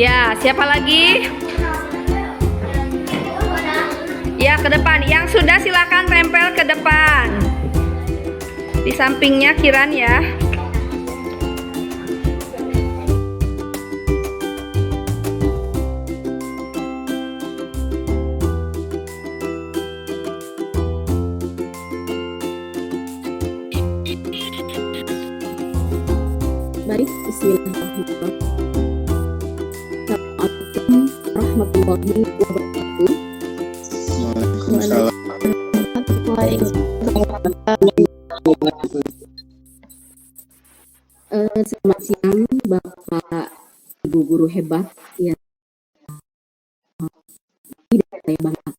Ya, siapa lagi? Ya, ke depan. Yang sudah silakan tempel ke depan. Di sampingnya Kiran ya. Baik, bismillahirrahmanirrahim. Assalamualaikum warahmatullahi wabarakatuh. Selamat siang Bapak Ibu guru hebat yang tidak saya banggakan.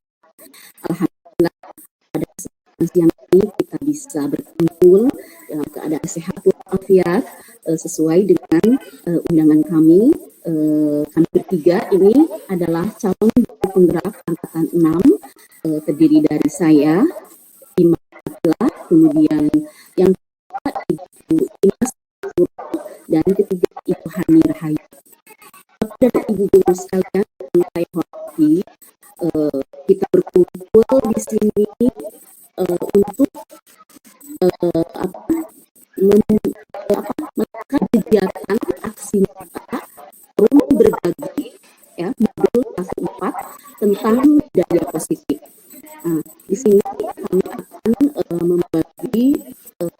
Alhamdulillah pada kesempatan siang ini kita bisa berkumpul dalam keadaan sehat walafiat sesuai dengan undangan kami. Kami bertiga ini adalah calon penggerak angkatan 6, terdiri dari saya, Imas Abdullah, kemudian yang kedua Ibu Imas dan ketiga Ibu Hani Rahayu. Bapak dan Ibu guru sekalian yang saya hormati, kita berkumpul di sini untuk melakukan kegiatan aksi nyata forum berbagi ya modul kelas 4 tentang budaya positif. Nah, di sini kami akan membagi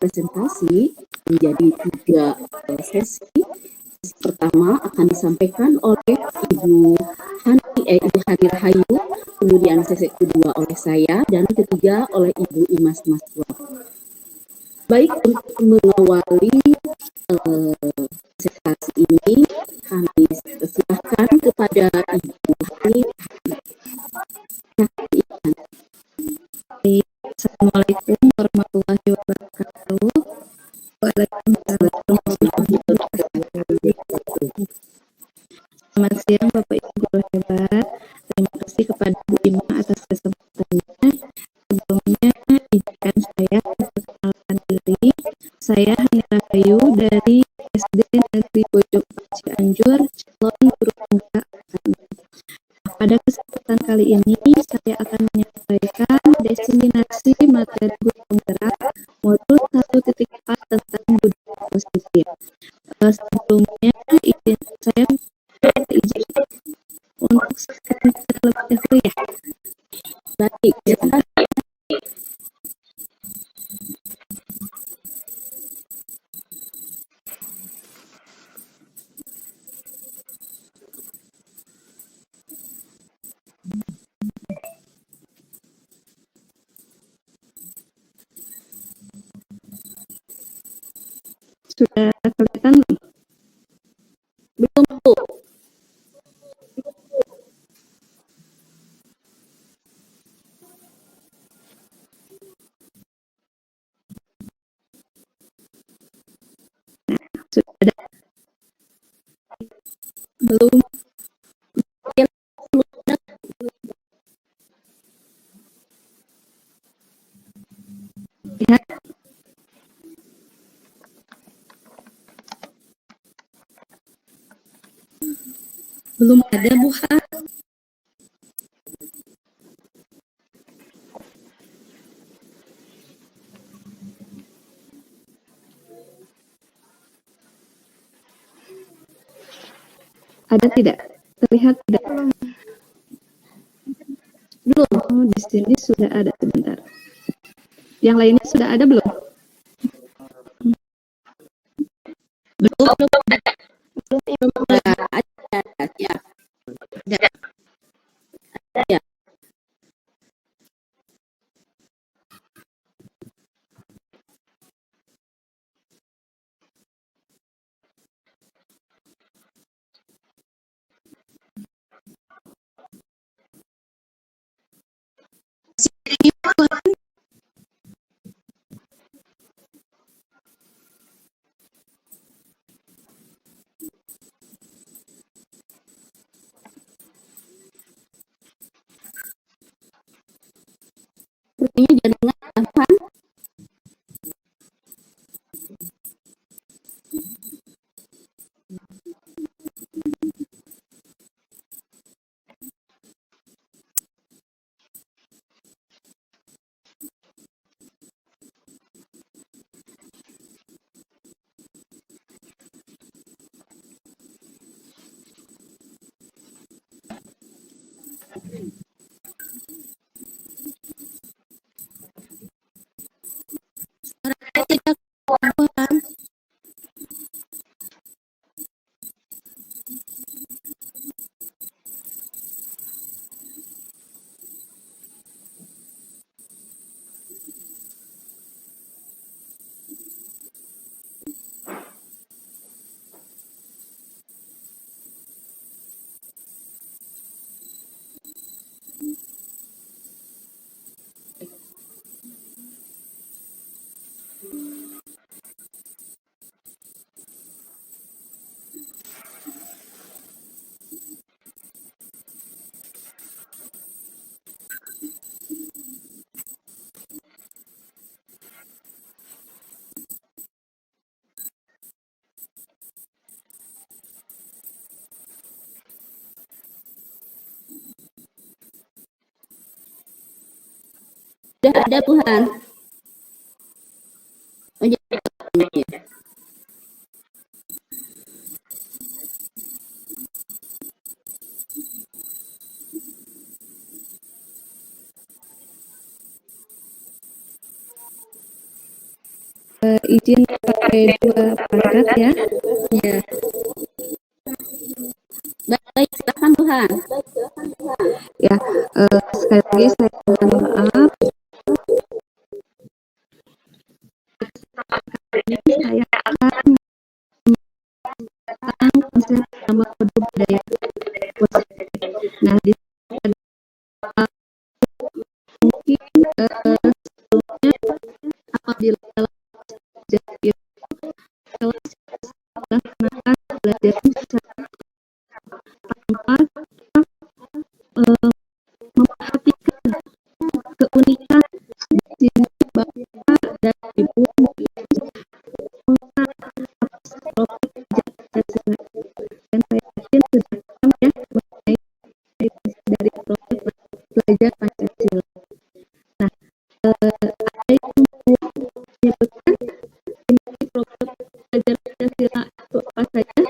presentasi menjadi 3 sesi. Sesi pertama akan disampaikan oleh Ibu Hani Rahayu, kemudian sesi kedua oleh saya, dan ketiga oleh Ibu Imas Maswa. Baik, untuk mengawali presentasi ini, kami silakan kepada Ibu Hani. Assalamualaikum warahmatullahi wabarakatuh. Waalaikumsalam warahmatullahi wabarakatuh. Selamat siang Bapak Ibu guru hebat. Terima kasih kepada Bu Ima atas kesempatannya. Sebelumnya izinkan saya memperkenalkan diri. Saya Hani Rahayu dari SD Negeri Pojok Cianjur, calon guru penggerak. Pada kesempatan kali ini saya akan menyampaikan diseminasi materi guru penggerak modul 1.4 tentang budaya positif. Sebelumnya saya izin untuk screen terlebih dahulu ya. Baik, Sudah kelihatan belum? belum Bu. Sudah ada? Belum? Ya. Belum ada Bu Ha. Ada tidak? Terlihat tidak? Belum. Oh, di sini sudah ada sebentar. Yang lainnya sudah ada belum? Belum ada ya. Ya. Sepertinya jaringan apa? Saya tidak kedengaran. Sudah ada Tuhan. Oh, ya. Izin pakai 2 paragraf ya. Ya. Baik, silakan Tuhan. Ya, sekali lagi saya mohon maaf. Ini saya akan tentang konsep nama budaya positif. Nah, di mungkin sebelumnya apabila dalam belajar itu kelas melaksanakan belajar secara tanpa memperhatikan keunikan di sini Bapak dan Ibu tentang topik Pancasila, dan saya yakin sudah paham ya mengenai dari topik belajar Pancasila. Nah, ada yang mau menyebutkan ini program belajar Pancasila itu apa saja?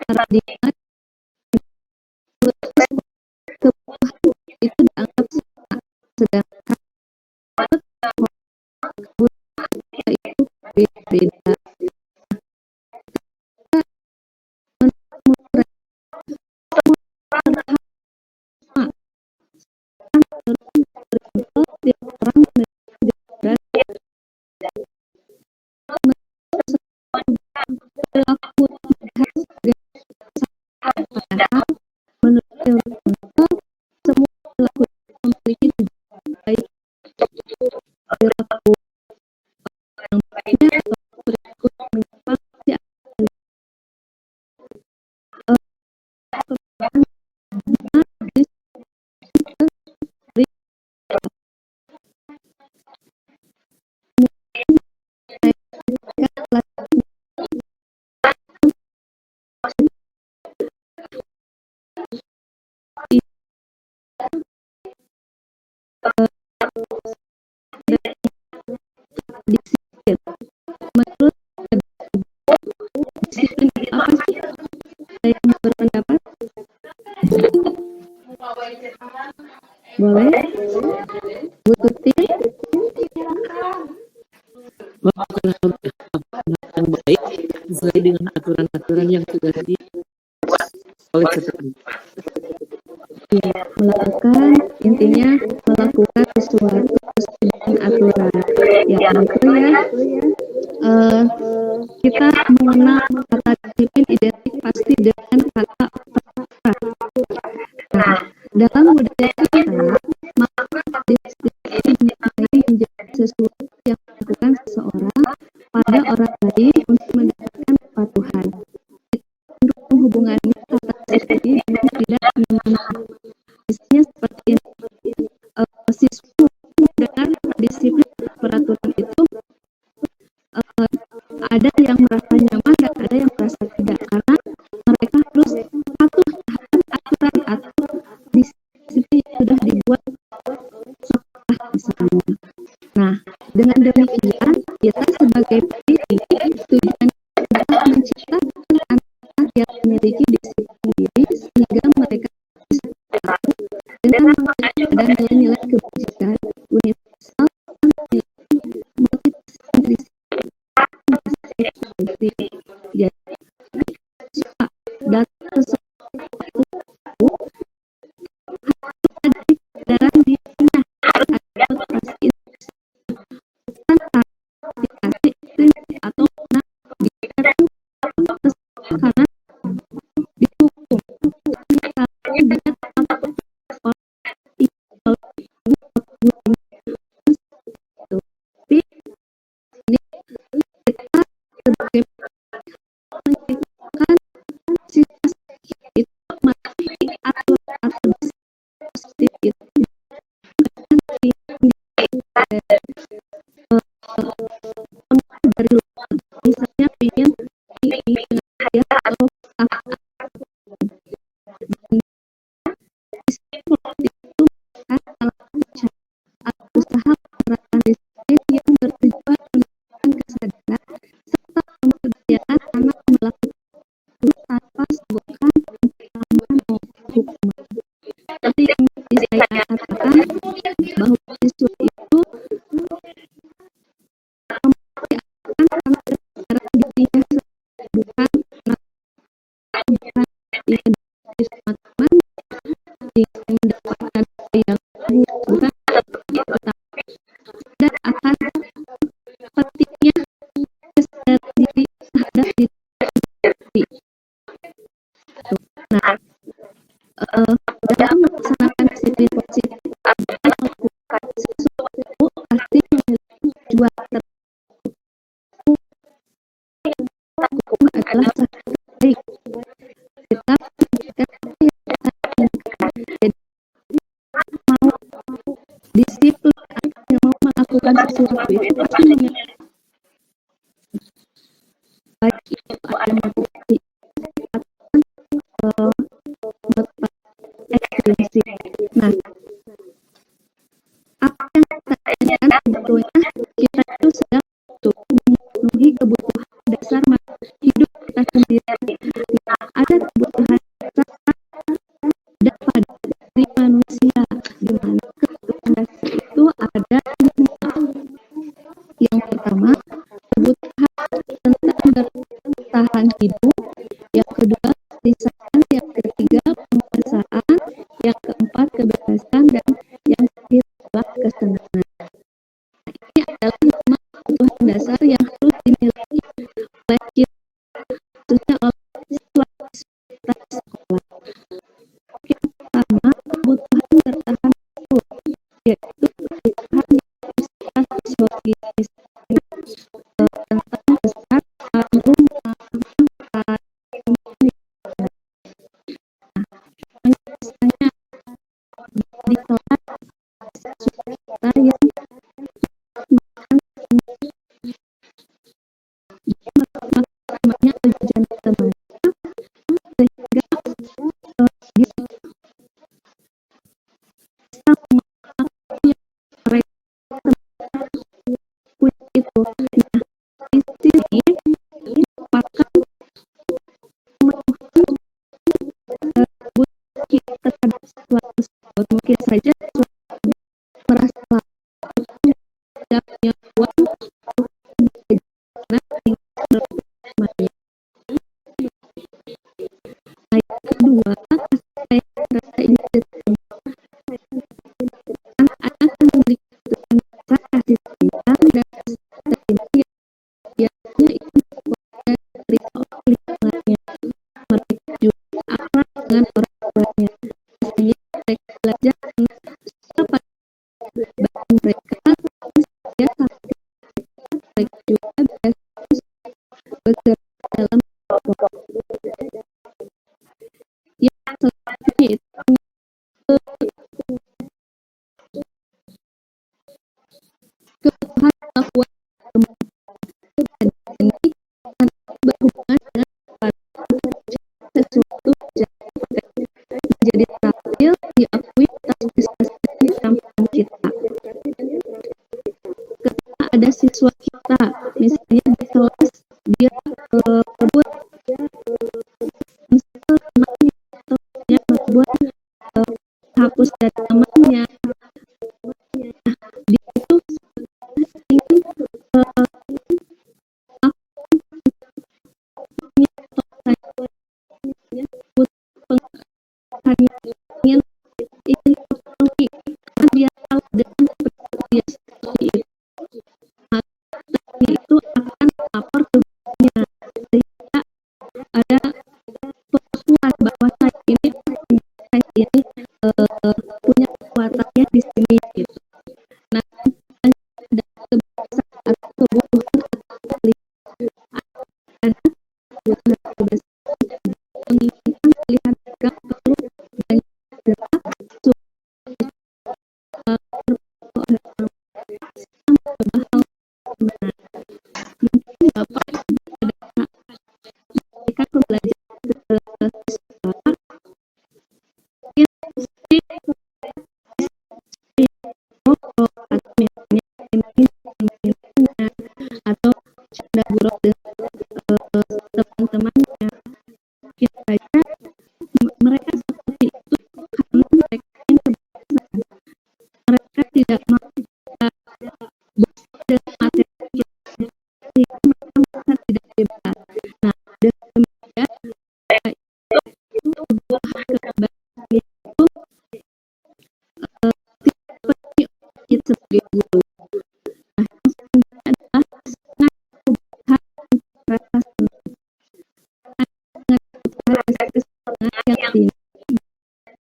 Paradigma itu dianggap sama, sedangkan itu beda. Menurut semua perilaku memiliki baik perilaku yang baiknya atau perilaku yang menyimpang pasti akan disiplin. Menurut disiplin itu apa sih? Ada yang berpendapat? Boleh? Bu Tuti? Melakukan hal yang baik sesuai dengan aturan-aturan yang sudah dibuat oleh seseorang. Ya, melakukan, intinya melakukan sesuatu sesuai dengan aturan. Ya, tentu ya. Kita mengenal kata disiplin identik pasti dengan kata peraturan. Nah, dalam budaya kita, maka disiplin dinilai menjadi sesuatu yang dilakukan seseorang pada orang lain untuk mendapatkan kepatuhan. Itu hubungannya kata disiplin dengan tidak menemani. Misalnya seperti ini, siswa mendengar disiplin peraturan itu, ada yang merasa nyaman dan ada yang merasa tidak, karena mereka harus patuh terhadap aturan atau disiplin yang sudah dibuat sekolah misalnya. Nah, dengan demikian kita sebagai pendidik tujuan adalah menciptakan anak-anak yang memiliki disiplin diri sehingga mereka bisa tahu dengan mengikuti dan nilai-nilai kebajikan universal motivasi jadi suka dan sesuatu ada di dalam dirinya ada motivasi bukan aplikasi prinsip atau karena dihukum karena dia tapi ini kita sebagai menciptakan situasi itu mematuhi aturan atau positif itu dari luar, misalnya pengen ya atau itu kan salah satu usaha menerapkan disiplin yang bertujuan meningkatkan kesadaran serta pemberdayaan anak melakukan itu tanpa sebutan ancaman maupun hukuman. Seperti yang saya katakan bahwa siswa itu memperlihatkan kesadaran dirinya bukan ingin teman-teman ingin mendapatkan yang bukan dan akan pentingnya kesadaran diri terhadap diri sendiri. Nah, dalam melaksanakan disiplin positif dan melakukan sesuatu pasti memiliki tujuan tertentu adalah baik. Kita menjadikan apa yang kita inginkan. Jadi mau disiplin yang mau melakukan sesuatu itu pasti memiliki baik itu ada motivasi atau ekstrinsik. Nah, apa yang kita inginkan sebetulnya kita itu sedang memenuhi kebutuhan dasar hidup kita sendiri. Ada kebutuhan dasar ada pada diri manusia, di mana kebutuhan dasar itu ada yang pertama kebutuhan tentang bertahan hidup, yang kedua kebiasaan, yang ketiga penguasaan, yang keempat kebebasan, dan yang terakhir adalah kesenangan. Ini adalah 5 kebutuhan dasar yang harus dimiliki oleh kita, khususnya oleh siswa sekolah. Yang pertama kebutuhan bertahan hidup, yaitu kebutuhan yang fisiologis tentang kesehatan, rumah, makan, misalnya di kelas saja merasa tidak punya uang untuk belajar karena ingin bermain. Nah, yang kedua, saya merasa ini anak-anak yang memiliki keterbatasan kasih sayang dan terima yang biasanya itu dari lingkungannya. Mereka juga akrab dengan orang tuanya. Biasanya mereka belajar dengan siapa bagi mereka. Ya, mereka juga biasanya bergerak dalam kelompok. Yang selanjutnya itu kebutuhan kemampuan ini berhubungan dengan sesuatu menjadi terampil diakui atas prestasi kemampuan kita. Ketika ada siswa kita, misalnya di kelas dia membuat misal temannya atau dia membuat hapus dari temannya, dia itu ingin hanya ingin terpenuhi karena dia tahu dengan dia seperti itu, maka itu akan lapor ke gurunya sehingga ada pengakuan bahwa saya ini punya kekuatannya di sini gitu. Nah, ada kebiasaan atau kebutuhan karena menginginkan melihat mereka perlu banyak gerak mungkin Bapak memberikan pembelajaran ke siswa atau misalnya mainannya atau canda buruk dengan teman-temannya, kiranya mereka seperti itu karena mereka yang kebiasaan, mereka tidak mau dengan materi sehingga mereka merasa tidak bebas. Nah, dengan demikian itu sebuah kebahagiaan itu tidak seperti kita sebagai guru. Nah, yang selanjutnya adalah sangat perubahan rasa senang. Dengan perubahan rasa kesenangan yang tinggi,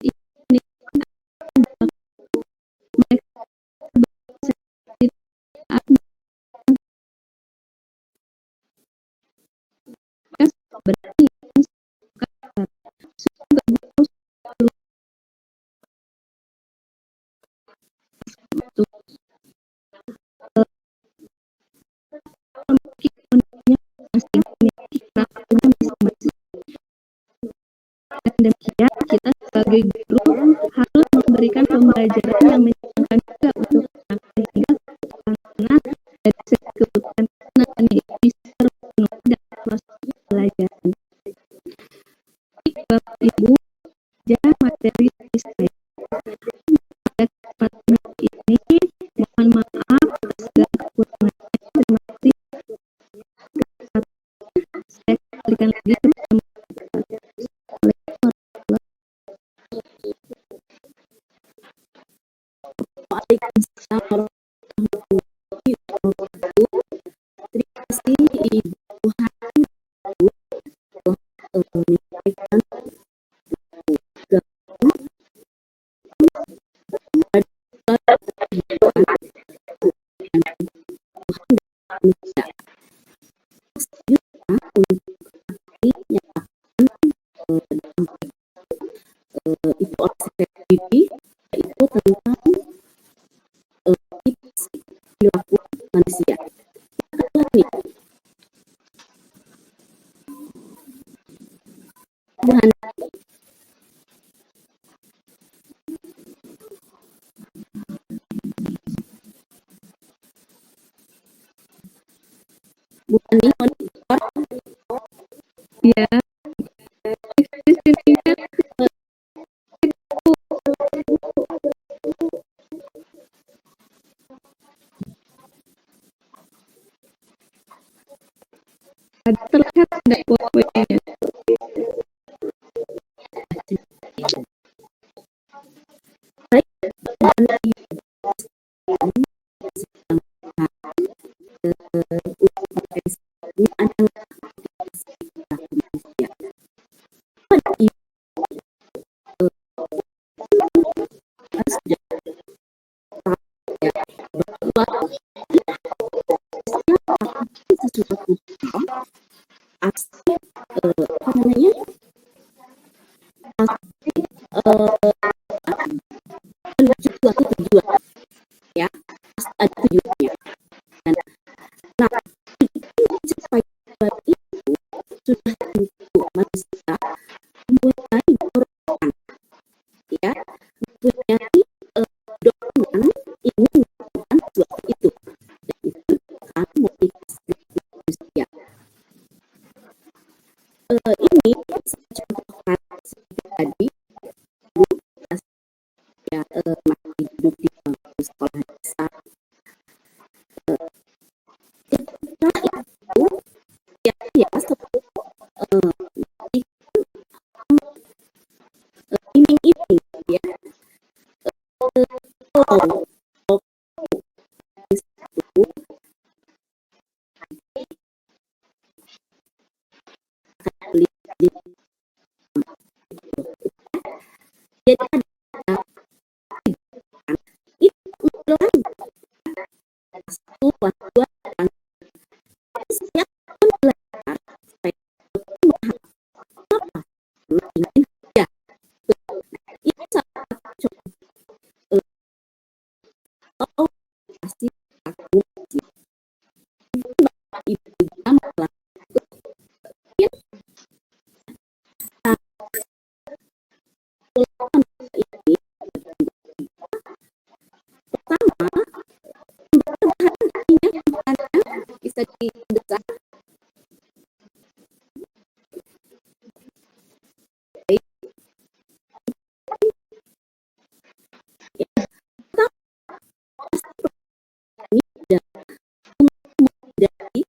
ini mereka berarti sudah berguru memiliki keunikannya masing memiliki karakternya masing-masing. Dan demikian kita sebagai guru harus memberikan pembelajaran yang menyenangkan juga untuk anak sehingga anak dari segi kebutuhan kesenangannya itu bisa terpenuhi dalam proses pembelajaran. Bapak Ibu, jangan materi dari saya. Pada kesempatan ini, mohon maaf atas segala kekurangannya. Terima kasih. Saya kembalikan lagi kepada Waalaikumsalam warahmatullahi wabarakatuh. Terima kasih Ibu Hani telah menyampaikan itu oleh Sekretariat yaitu tentang Ada terlihat tidak poin-poinnya? Baik, dari potensi ini adalah manusia. Pada ibu sudah tahu ya bahwa sesuatu pasti apa namanya pasti menuju suatu tujuan ya, pasti ada tujuannya. Dan nah supaya itu sudah tentu manusia mempunyai dorongan ya, mempunyai dorongan ingin melakukan sesuatu itu, dan itu kan motivasi manusia. Ini saya contohkan seperti tadi Bu ya, masih duduk di bangku sekolah dasar. Ketika itu ya seperti iming-iming ya, kalau itu akan beli jadi ada itu lagi satu dua dan setiap pembelajar saya memahami apa ingin ya itu salah satu contoh oh pasti aku ibu juga melakukan ya ini pertama artinya bisa didesak baik ya ini sudah dari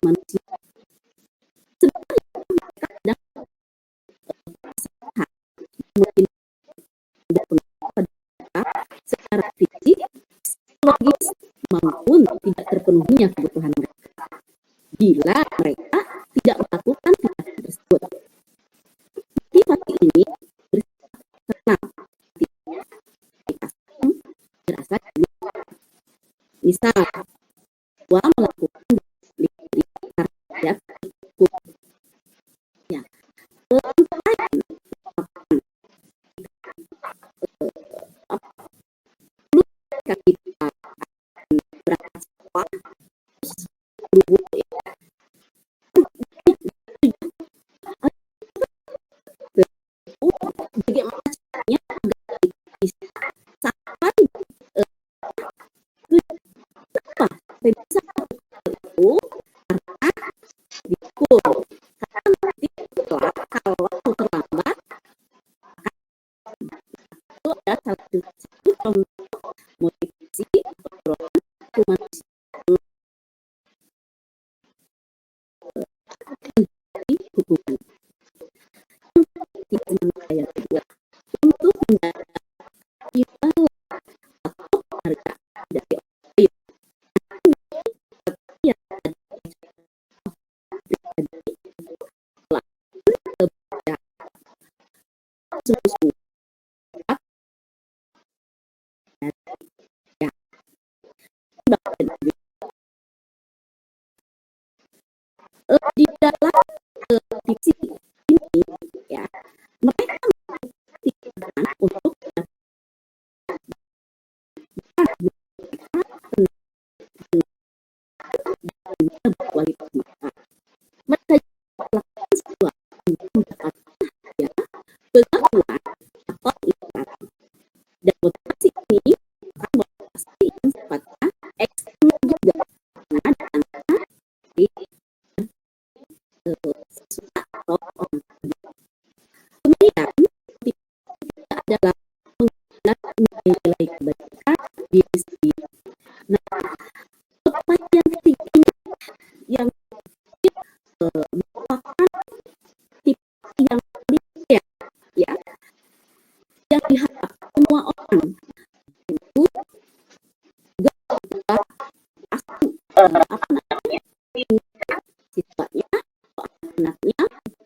manusia sebenarnya mereka sedang sehat mungkin tidak pada secara fisik, psikologis maupun tidak terpenuhinya kebutuhan mereka bila mereka tidak melakukan tindakan tersebut. Motivasi ini bersifat eksternal, berasal dari misal bahwa melakukan disiplin terhadap hukum ya, lain ketika kita berangkat sekolah dulu ya, bagaimana caranya agar bisa sampai apa saya bisa itu karena dikul karena nanti setelah kalau terlambat itu ada satu contoh motivasi dorongan manusia di hubungan yang kedua untuk mendapat imbalan atau harga dari orang yang sungguh-sungguh ya di dalam diksi ini ya mereka memperhatikan untuk kualitas mata mereka melakukan sebuah untuk mendapatkan ya pengakuan atau iklan dan motivasi ini akan motivasi yang sifatnya eksternal juga karena datangnya dari sesuatu atau orang kedua. Kemudian kita adalah penggunaan nilai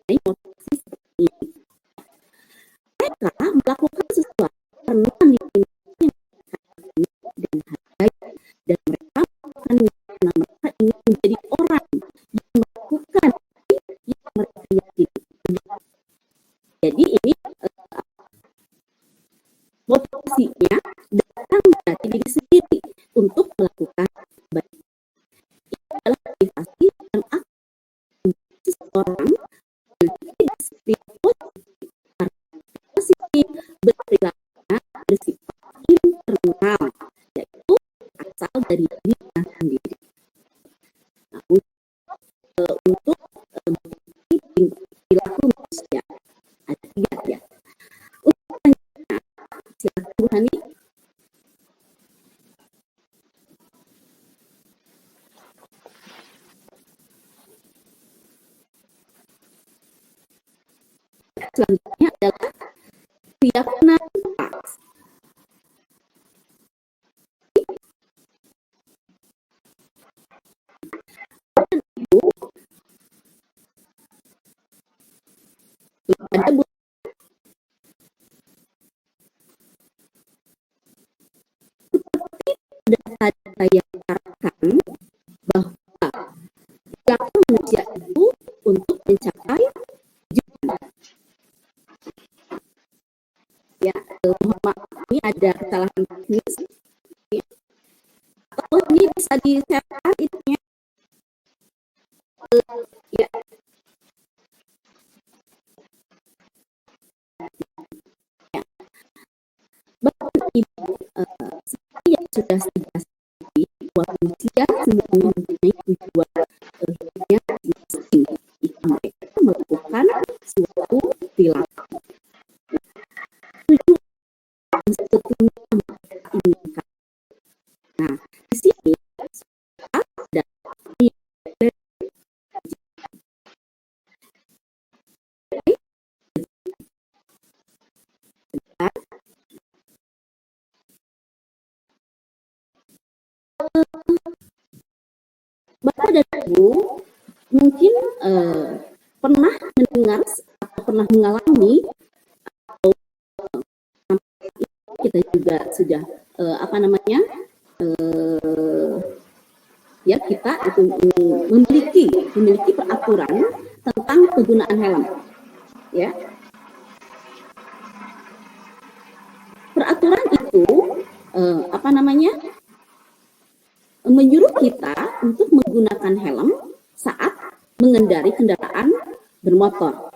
mempunyai motivasi seperti ini. Mereka melakukan sesuatu karena nilai-nilai dan hargai, dan mereka melakukan karena mereka ingin menjadi orang yang melakukan yang mereka yakini. Jadi ini motivasinya datang dari diri sendiri untuk melakukan baik. Ini adalah motivasi yang akan membuat seseorang memiliki disiplin positif, positif berperilakunya bersifat internal, yaitu asal dari dirinya sendiri. Nah, untuk perilaku manusia ada 3 ya. Untuk selanjutnya, silakan Bu Hani. Selanjutnya adalah keyakinan pas. Pada data yang dikatakan bahwa perilaku manusia itu untuk mencapai tujuan. Ya, mohon maaf, ini ada kesalahan teknis. Oh, ini bisa di-share itunya. Ya. Bapak Ibu, seperti yang sudah saya jelaskan, bahwa manusia semuanya mempunyai tujuan hidupnya masing-masing jika mereka melakukan suatu perilaku. Tujuan yang sebetulnya mereka inginkan. Nah, di sini ada Bapak dan Ibu mungkin pernah mendengar atau pernah mengalami, atau kita juga sudah ya kita itu memiliki peraturan tentang penggunaan helm, ya. Peraturan itu menyuruh kita untuk menggunakan helm saat mengendari kendaraan bermotor.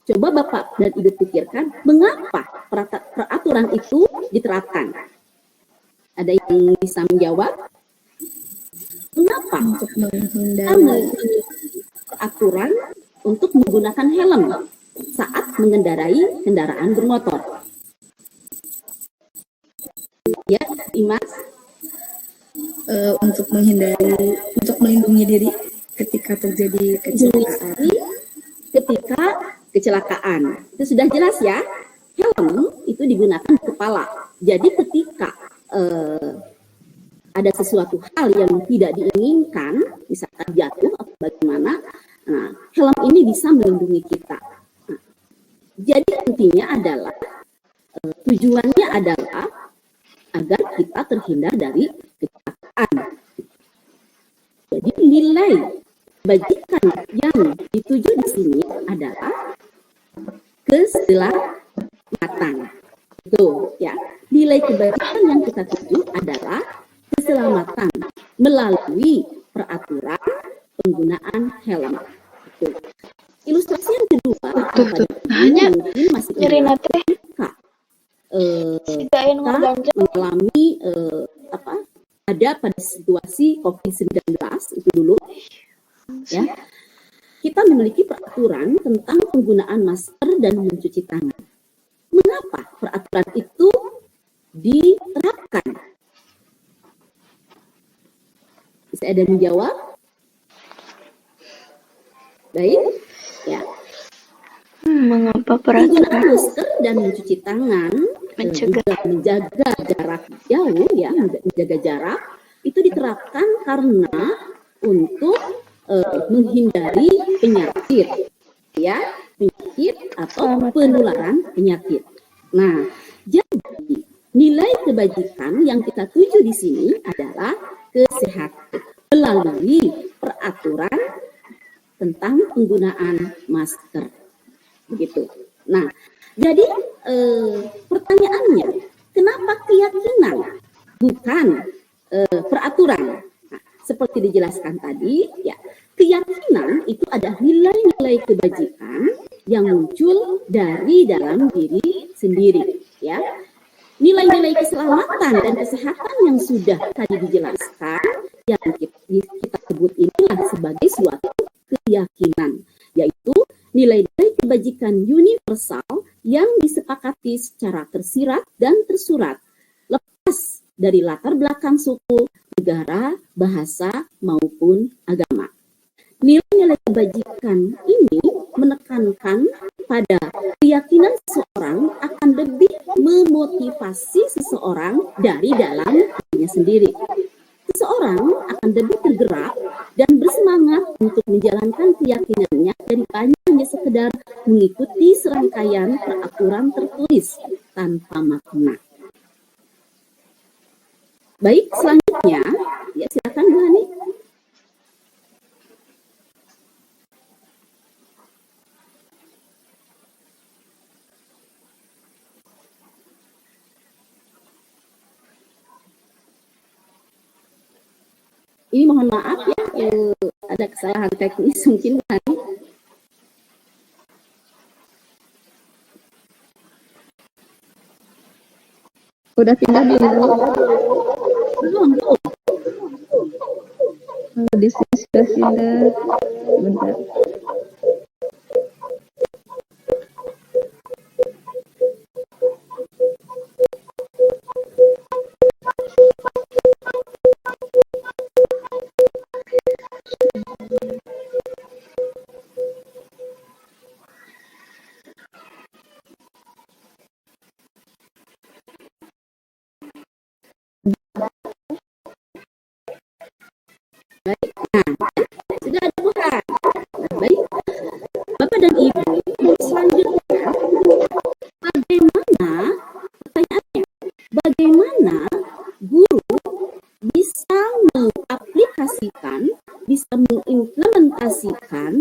Coba Bapak dan Ibu pikirkan, mengapa peraturan itu diterapkan? Ada yang bisa menjawab? Mengapa? Untuk menghindari Peraturan untuk menggunakan helm saat mengendarai kendaraan bermotor. Ya, Imas? untuk melindungi diri ketika terjadi kecelakaan. Ketika kecelakaan, itu sudah jelas ya. Helm itu digunakan di kepala. Jadi ketika ada sesuatu hal yang tidak diinginkan, misalkan jatuh atau bagaimana, nah, helm ini bisa melindungi kita. Nah, jadi intinya adalah tujuannya adalah agar kita terhindar dari kecelakaan. Jadi nilai kebajikan yang dituju di sini adalah keselamatan. Itu ya, nilai kebajikan yang kita tuju adalah keselamatan melalui peraturan penggunaan helm. Itu. Ilustrasi yang kedua, hanya mungkin masih nyerina teh kita mengalami ada pada situasi COVID-19 itu dulu, ya, kita memiliki peraturan tentang penggunaan masker dan mencuci tangan. Mengapa peraturan itu diterapkan? Bisa ada yang menjawab? Baik, ya. Mengapa Penggunaan peraturan masker dan mencuci tangan juga menjaga jarak jauh, ya, menjaga jarak itu diterapkan karena untuk menghindari penyakit, ya, penyakit atau penularan penyakit. Nah, jadi nilai kebajikan yang kita tuju di sini adalah kesehatan melalui peraturan tentang penggunaan masker. Begitu. Nah, jadi pertanyaannya, kenapa keyakinan bukan peraturan? Nah, seperti dijelaskan tadi, ya, keyakinan itu ada nilai-nilai kebajikan yang muncul dari dalam diri sendiri, ya. Nilai-nilai keselamatan dan kesehatan yang sudah tadi dijelaskan, yang kita sebut inilah sebagai suatu keyakinan, yaitu nilai-nilai kebajikan universal yang disepakati secara tersirat dan tersurat, lepas dari latar belakang suku, negara, bahasa, maupun agama. Nilai-nilai kebajikan ini menekankan pada keyakinan seseorang akan lebih memotivasi seseorang dari dalam dirinya sendiri. Seseorang akan lebih tergerak dan bersemangat untuk menjalankan keyakinannya daripada hanya sekedar mengikuti serangkaian peraturan tertulis tanpa makna. Baik, selanjutnya, ya silakan Bu Hani. Ini mohon maaf ya, ada kesalahan teknis mungkin Bu Hani. Udah pindah dulu. Belum. Kalau di sini sudah pindah. Bentar. Baik, nah, sudah ada Bu Han. Nah, baik, Bapak dan Ibu, selanjutnya, pertanyaannya, bagaimana guru bisa mengaplikasikan, bisa mengimplementasikan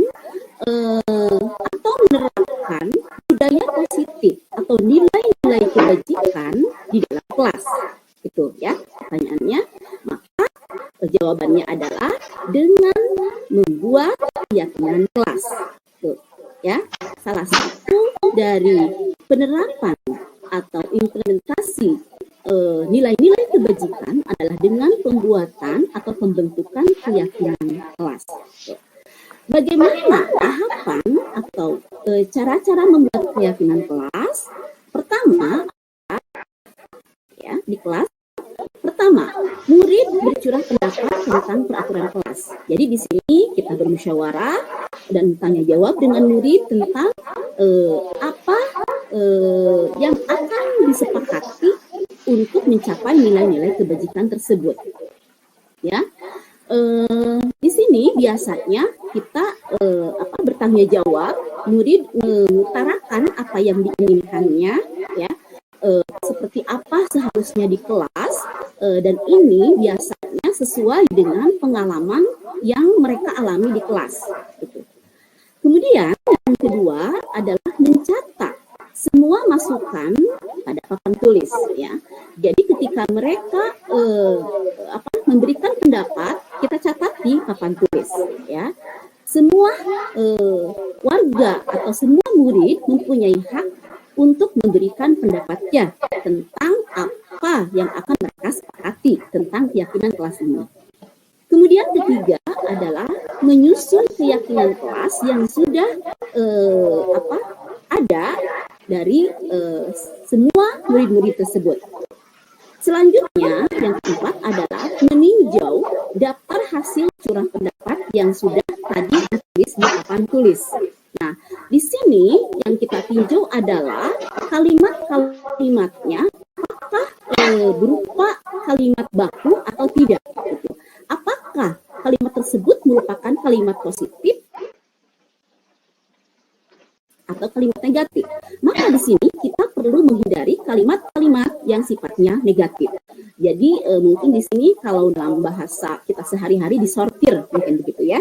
atau menerapkan budaya positif atau nilai-nilai kebajikan di dalam kelas? Itu ya pertanyaannya. Maka jawabannya adalah dengan membuat keyakinan kelas. Tuh, ya, salah satu dari penerapan atau implementasi nilai-nilai kebajikan adalah dengan pembuatan atau pembentukan keyakinan kelas. Tuh. Bagaimana tahapan atau cara-cara membuat keyakinan kelas? Pertama, ya, di kelas. Pertama, murid bercurah pendapat tentang peraturan kelas. Jadi di sini kita bermusyawarah dan tanya jawab dengan murid tentang apa yang akan disepakati untuk mencapai nilai-nilai kebajikan tersebut. Ya, di sini biasanya kita bertanya jawab, murid mengutarakan apa yang diinginkannya, ya. Seperti apa seharusnya di kelas, dan ini biasanya sesuai dengan pengalaman yang mereka alami di kelas. Gitu. Kemudian yang kedua adalah mencatat semua masukan pada papan tulis, ya. Jadi ketika mereka memberikan pendapat, kita catat di papan tulis, ya. Semua warga atau semua murid mempunyai hak untuk memberikan pendapatnya tentang apa yang akan mereka sepakati tentang keyakinan kelas ini. Kemudian ketiga adalah menyusun keyakinan kelas yang sudah ada dari semua murid-murid tersebut. Selanjutnya yang keempat adalah meninjau daftar hasil curah pendapat yang sudah tadi ditulis di papan tulis. Nah, di sini yang kita tinjau adalah kalimat-kalimatnya apakah berupa kalimat baku atau tidak. Gitu. Apakah kalimat tersebut merupakan kalimat positif atau kalimat negatif. Maka di sini kita perlu menghindari kalimat-kalimat yang sifatnya negatif. Jadi mungkin di sini kalau dalam bahasa kita sehari-hari disortir mungkin begitu ya.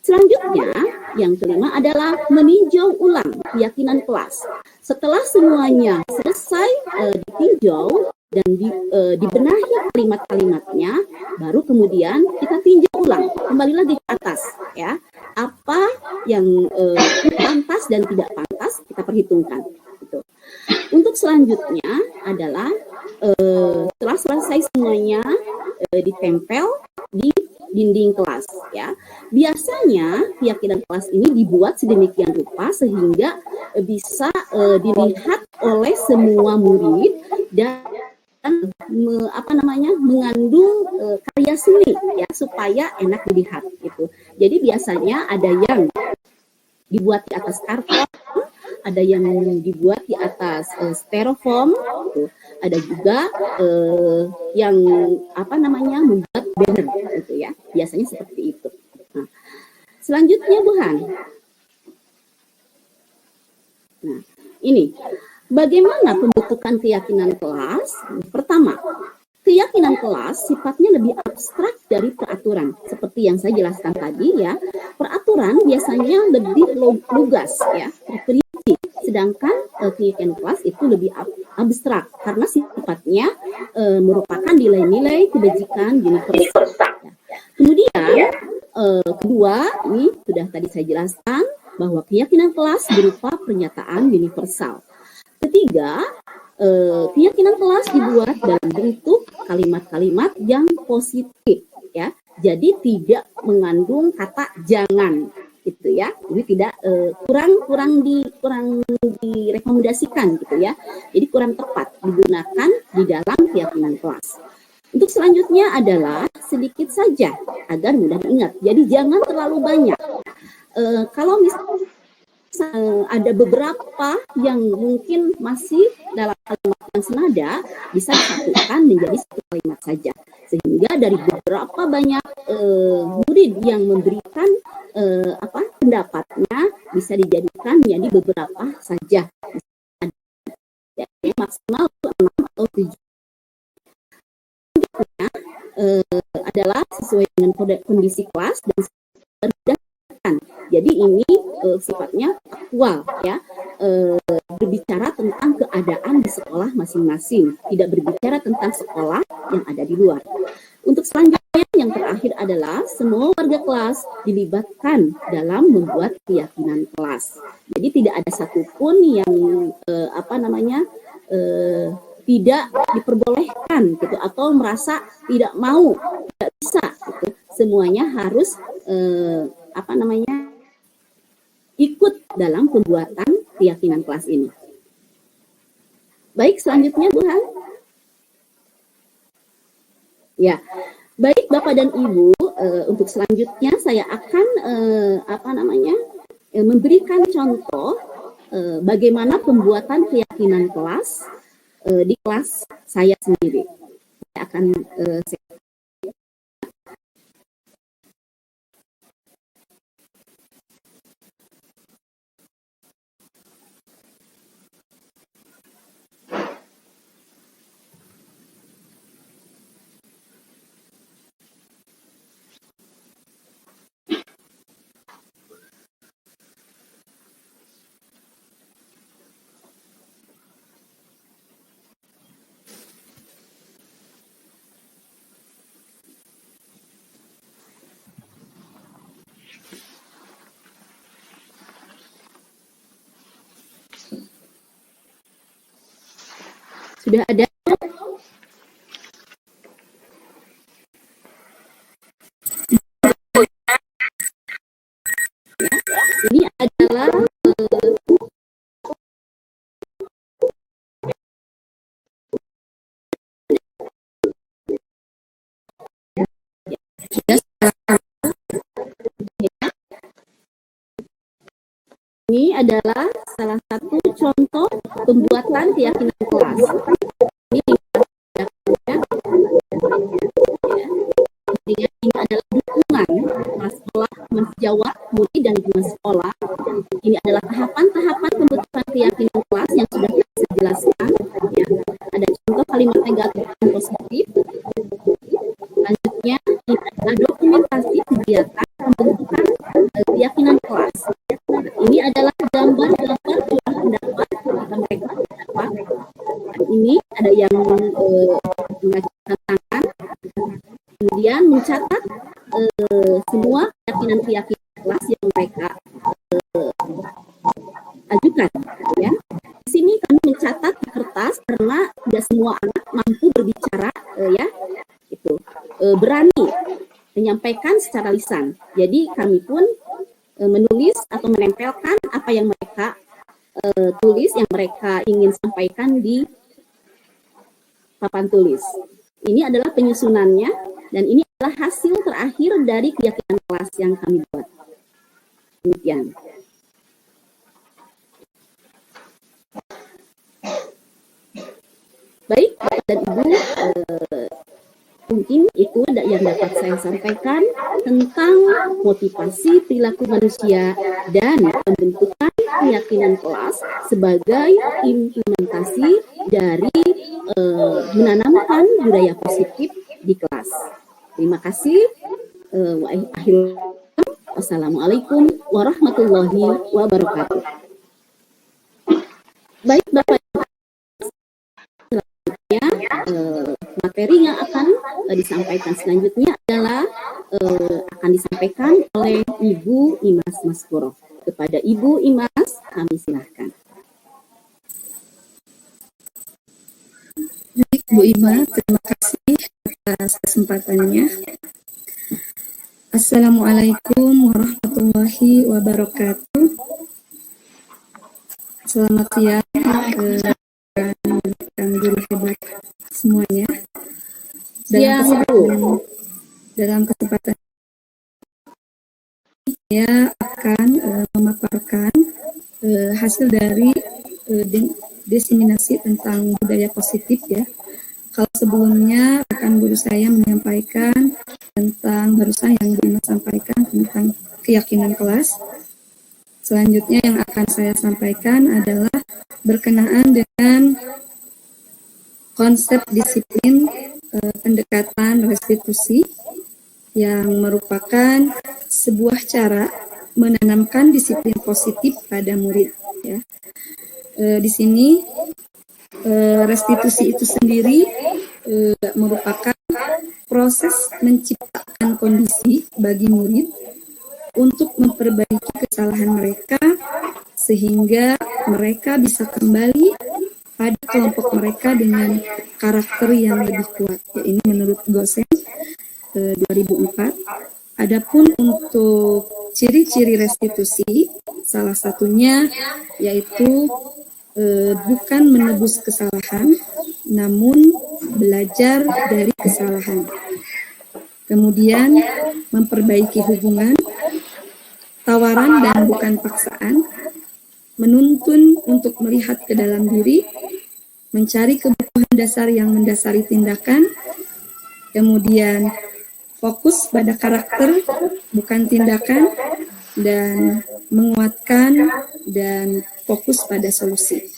Selanjutnya, yang kelima adalah meninjau ulang keyakinan kelas. Setelah semuanya selesai ditinjau dan dibenahi kalimat-kalimatnya, baru kemudian kita tinjau ulang, kembali lagi ke atas, ya. Apa yang pantas dan tidak pantas kita perhitungkan. Gitu. Untuk selanjutnya adalah setelah selesai semuanya ditempel di dinding kelas, ya. Biasanya keyakinan kelas ini dibuat sedemikian rupa sehingga bisa dilihat oleh semua murid dan mengandung karya seni, ya, supaya enak dilihat gitu. Jadi biasanya ada yang dibuat di atas karton, ada yang dibuat di atas styrofoam, gitu. Ada juga yang membuat banner gitu ya. Biasanya seperti itu. Nah, selanjutnya Bu Han. Nah, ini bagaimana pembentukan keyakinan kelas? Pertama, keyakinan kelas sifatnya lebih abstrak dari peraturan. Seperti yang saya jelaskan tadi ya, peraturan biasanya lebih lugas ya, terperinci. Sedangkan keyakinan kelas itu lebih abstrak karena sifatnya merupakan nilai-nilai kebajikan universal. Ya. Kemudian kedua, ini sudah tadi saya jelaskan bahwa keyakinan kelas berupa pernyataan universal. Ketiga, keyakinan kelas dibuat dalam bentuk kalimat-kalimat yang positif, ya. Jadi tidak mengandung kata jangan, gitu ya. Ini tidak kurang direkomendasikan, gitu ya. Jadi kurang tepat digunakan di dalam keyakinan kelas. Untuk selanjutnya adalah sedikit saja agar mudah diingat. Jadi jangan terlalu banyak. Kalau misalnya ada beberapa yang mungkin masih dalam kalimat yang senada, bisa disatukan menjadi satu kalimat saja. Sehingga dari beberapa banyak murid yang memberikan pendapatnya bisa dijadikan menjadi beberapa saja. Jadi maksimal 6 atau 7. Adalah sesuai dengan kondisi kelas dan berdasarkan. Jadi ini sifatnya aktual, ya, berbicara tentang keadaan di sekolah masing-masing, tidak berbicara tentang sekolah yang ada di luar. Untuk selanjutnya yang terakhir adalah semua warga kelas dilibatkan dalam membuat keyakinan kelas. Jadi tidak ada satupun yang tidak diperbolehkan gitu atau merasa tidak mau, tidak bisa gitu. Semuanya harus ikut dalam pembuatan keyakinan kelas ini. Baik, selanjutnya Bu Han. Ya. Baik Bapak dan Ibu, untuk selanjutnya saya akan memberikan contoh bagaimana pembuatan keyakinan kelas di kelas saya sendiri. Saya akan sudah ada. Ini adalah ini adalah salah satu contoh pembuatan keyakinan kelas. Ini adalah dukungan sekolah menjawab murid dan lingkungan sekolah Ini adalah tahapan-tahapan pembentukan keyakinan kelas yang sudah saya jelaskan. Ya. Ada contoh kalimat negatif dan positif. Selanjutnya, ini adalah dokumentasi kegiatan pembentukan keyakinan kelas. Ini adalah gambar-gambar curah pendapat mereka pendapat. Ini ada yang mengajukan tangan, kemudian mencatat semua keyakinan-keyakinan kelas yang mereka ajukan. Ya. Di sini kami mencatat di kertas karena tidak semua anak mampu berbicara, ya, itu berani menyampaikan secara lisan. Jadi kami pun menulis atau menempelkan apa yang mereka tulis, yang mereka ingin sampaikan di papan tulis. Ini adalah penyusunannya dan ini adalah hasil terakhir dari keyakinan kelas yang kami buat. Demikian. Baik, Bapak dan Ibu, mungkin itu yang dapat saya sampaikan tentang motivasi perilaku manusia dan pembentukan keyakinan kelas sebagai implementasi dari menanamkan budaya positif di kelas. Terima kasih. Wassalamualaikum warahmatullahi wabarakatuh. Baik, Bapak, materi yang akan disampaikan selanjutnya adalah akan disampaikan oleh Ibu Imas Maskuro. Kepada Ibu Imas, kami silahkan. Baik, Bu Imas, terima kasih atas kesempatannya. Assalamualaikum warahmatullahi wabarakatuh. Selamat siang rekan guru hebat semuanya. Dalam kesempatan saya akan memaparkan hasil dari diseminasi tentang budaya positif, ya. Kalau sebelumnya rekan guru saya menyampaikan tentang barusan yang Ibu sampaikan tentang keyakinan kelas. Selanjutnya yang akan saya sampaikan adalah berkenaan dengan konsep disiplin pendekatan restitusi yang merupakan sebuah cara menanamkan disiplin positif pada murid, ya. Di sini restitusi itu sendiri merupakan proses menciptakan kondisi bagi murid untuk memperbaiki kesalahan mereka sehingga mereka bisa kembali pada kelompok mereka dengan karakter yang lebih kuat. Ya, ini menurut Gosen 2004. Adapun untuk ciri-ciri restitusi, salah satunya yaitu bukan menebus kesalahan, namun belajar dari kesalahan. Kemudian memperbaiki hubungan, tawaran dan bukan paksaan, menuntun untuk melihat ke dalam diri, mencari kebutuhan dasar yang mendasari tindakan, kemudian fokus pada karakter, bukan tindakan, dan menguatkan dan fokus pada solusi.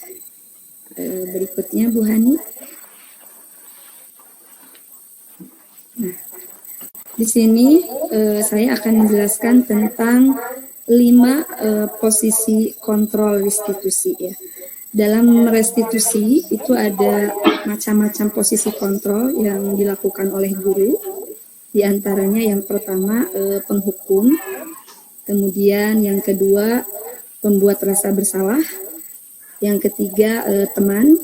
Berikutnya Bu Hani. Nah, di sini saya akan menjelaskan tentang 5 posisi kontrol restitusi, ya. Dalam restitusi itu ada macam-macam posisi kontrol yang dilakukan oleh guru. Di antaranya yang pertama penghukum, kemudian yang kedua pembuat rasa bersalah, yang ketiga teman,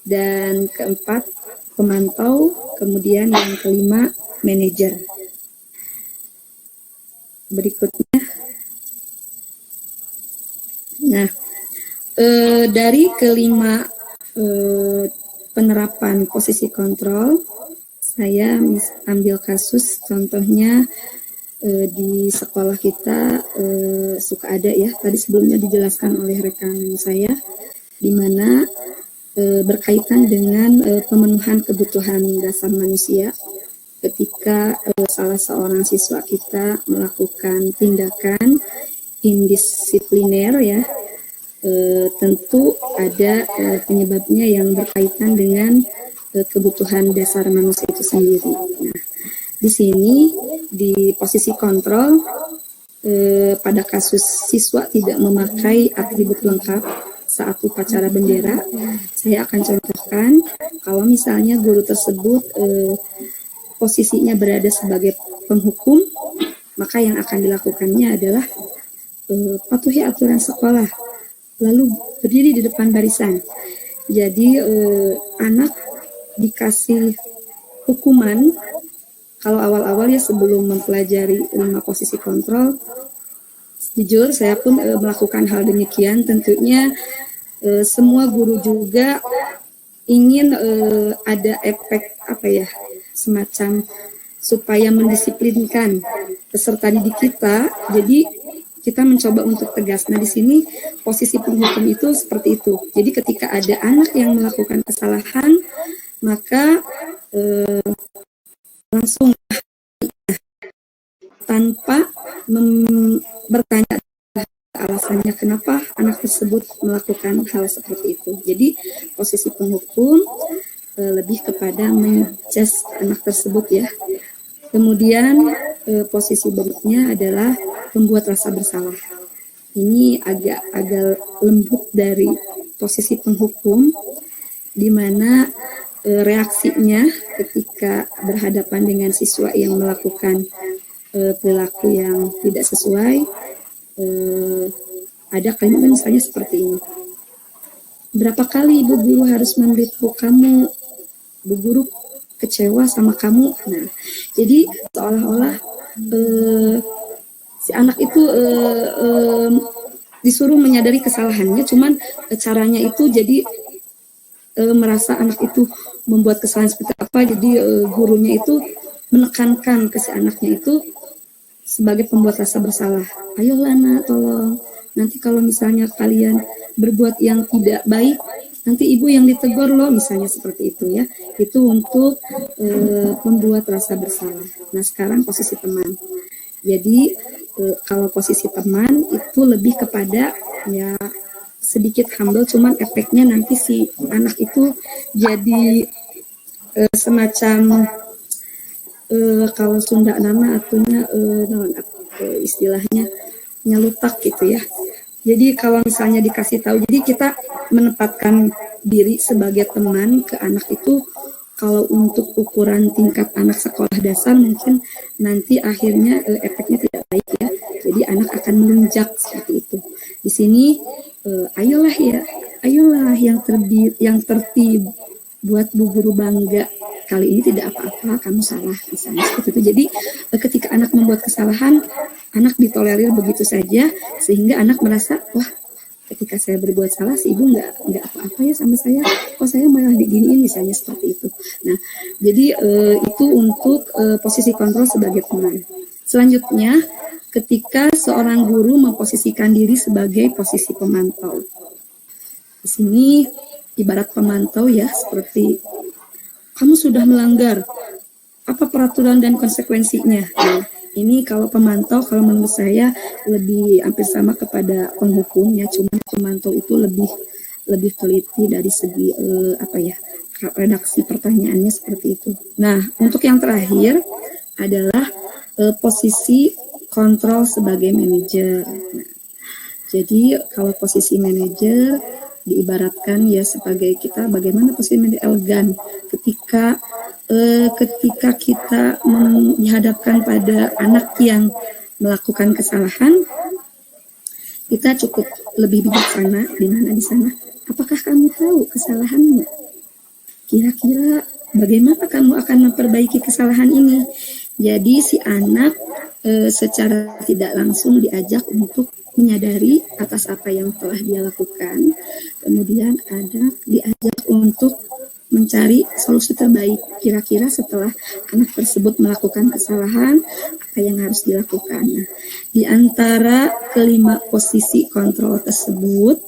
dan keempat pemantau, kemudian yang kelima manajer. Berikutnya, nah dari kelima penerapan posisi kontrol, saya ambil kasus contohnya di sekolah kita suka ada, ya, tadi sebelumnya dijelaskan oleh rekan saya, di mana berkaitan dengan pemenuhan kebutuhan dasar manusia ketika salah seorang siswa kita melakukan tindakan indisipliner ya, tentu ada penyebabnya yang berkaitan dengan kebutuhan dasar manusia itu sendiri. Nah, di sini di posisi kontrol pada kasus siswa tidak memakai atribut lengkap saat upacara bendera, saya akan contohkan kalau misalnya guru tersebut posisinya berada sebagai penghukum, maka yang akan dilakukannya adalah patuhi aturan sekolah, lalu berdiri di depan barisan. Jadi anak dikasih hukuman kalau awal-awal ya sebelum mempelajari 5 posisi kontrol. Jujur saya pun melakukan hal demikian. Tentunya semua guru juga ingin ada efek semacam supaya mendisiplinkan peserta didik kita. Jadi kita mencoba untuk tegas. Nah, di sini posisi penghukum itu seperti itu. Jadi ketika ada anak yang melakukan kesalahan, maka langsung tanpa bertanya alasannya kenapa anak tersebut melakukan hal seperti itu. Jadi posisi penghukum lebih kepada menjudge anak tersebut ya. Kemudian posisi berikutnya adalah membuat rasa bersalah. Ini agak lembut dari posisi penghukum, di mana reaksinya ketika berhadapan dengan siswa yang melakukan perilaku yang tidak sesuai, ada kalimat misalnya seperti ini. Berapa kali ibu guru harus memberitahu kamu, ibu guru kecewa sama kamu. Nah, jadi seolah-olah si anak itu disuruh menyadari kesalahannya, cuman caranya itu jadi merasa anak itu membuat kesalahan seperti apa, jadi gurunya itu menekankan ke si anaknya itu sebagai pembuat rasa bersalah. Ayolah nak, tolong. Nanti kalau misalnya kalian berbuat yang tidak baik, nanti ibu yang ditegur loh, misalnya seperti itu ya. Itu untuk membuat rasa bersalah. Nah, sekarang posisi teman. Jadi kalau posisi teman itu lebih kepada ya sedikit humble, cuman efeknya nanti si anak itu jadi semacam kalau Sunda nama atunya istilahnya nyalutak gitu ya. Jadi kalau misalnya dikasih tahu, jadi kita menempatkan diri sebagai teman ke anak itu. Kalau untuk ukuran tingkat anak sekolah dasar mungkin nanti akhirnya efeknya tidak baik ya. Jadi anak akan melunjak seperti itu. Di sini ayolah yang tertib buat bu guru bangga. Kali ini tidak apa-apa, kamu salah, misalnya seperti itu. Jadi ketika anak membuat kesalahan, anak ditolerir begitu saja, sehingga anak merasa, wah, ketika saya berbuat salah, si ibu nggak apa-apa ya sama saya, kok saya malah diginiin, misalnya seperti itu. Nah, jadi itu untuk posisi kontrol sebagai teman. Selanjutnya, ketika seorang guru memposisikan diri sebagai posisi pemantau. Di sini ibarat pemantau ya, seperti kamu sudah melanggar, apa peraturan dan konsekuensinya? Nah, ini kalau pemantau, kalau menurut saya lebih hampir sama kepada penghukum ya, cuma pemantau itu lebih teliti dari segi redaksi pertanyaannya seperti itu. Nah, untuk yang terakhir adalah posisi kontrol sebagai manajer. Nah, jadi kalau posisi manajer diibaratkan ya sebagai kita bagaimana posisi manajer elegan ketika kita dihadapkan pada anak yang melakukan kesalahan, kita cukup lebih bijaksana di sana. Apakah kamu tahu kesalahannya? Kira-kira bagaimana kamu akan memperbaiki kesalahan ini? Jadi si anak secara tidak langsung diajak untuk menyadari atas apa yang telah dia lakukan. Kemudian anak diajak untuk mencari solusi terbaik. Kira-kira setelah anak tersebut melakukan kesalahan, apa yang harus dilakukan? Nah, di antara kelima posisi kontrol tersebut,